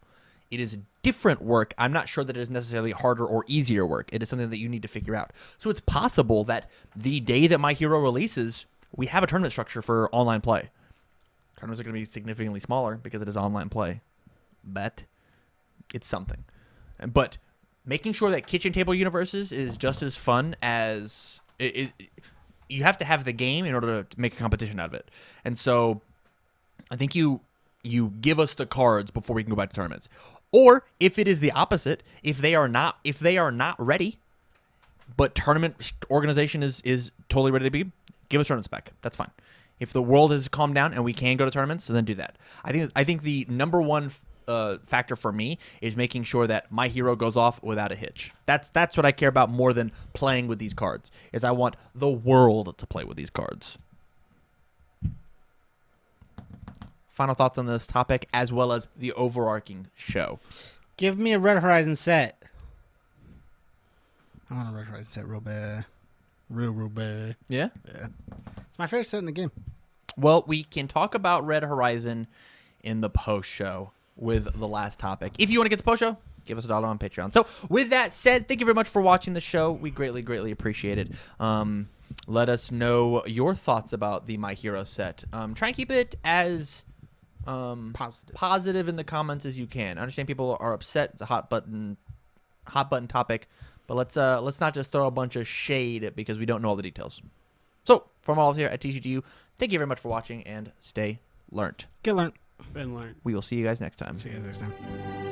It is different work. I'm not sure that it is necessarily harder or easier work. It is something that you need to figure out. So it's possible that the day that My Hero releases, we have a tournament structure for online play. Tournaments are going to be significantly smaller because it is online play. But it's something. But making sure that kitchen table universes is just as fun as you have to have the game in order to make a competition out of it. And so I think you give us the cards before we can go back to tournaments. Or if it is the opposite, if they are not ready, but tournament organization is totally ready to be, give us tournaments back. That's fine. If the world has calmed down and we can go to tournaments, then do that. I think the number one factor for me is making sure that My Hero goes off without a hitch. That's what I care about more than playing with these cards. Is I want the world to play with these cards. Final thoughts on this topic as well as the overarching show. Give me a Red Horizon set. I want a Red Horizon set real bad. Real bad. Yeah? Yeah. It's my favorite set in the game. Well, we can talk about Red Horizon in the post show with the last topic. If you want to get the post show, give us $1 on Patreon. So with that said, thank you very much for watching the show. We greatly appreciate it. Let us know your thoughts about the My Hero set. Try and keep it as positive in the comments as you can. I understand people are upset. It's a hot button topic, but let's not just throw a bunch of shade because we don't know all the details. So from all of us here at TCGU, thank you very much for watching and stay learned. Get learned. Been learned. We will see you guys next time. See you guys next time.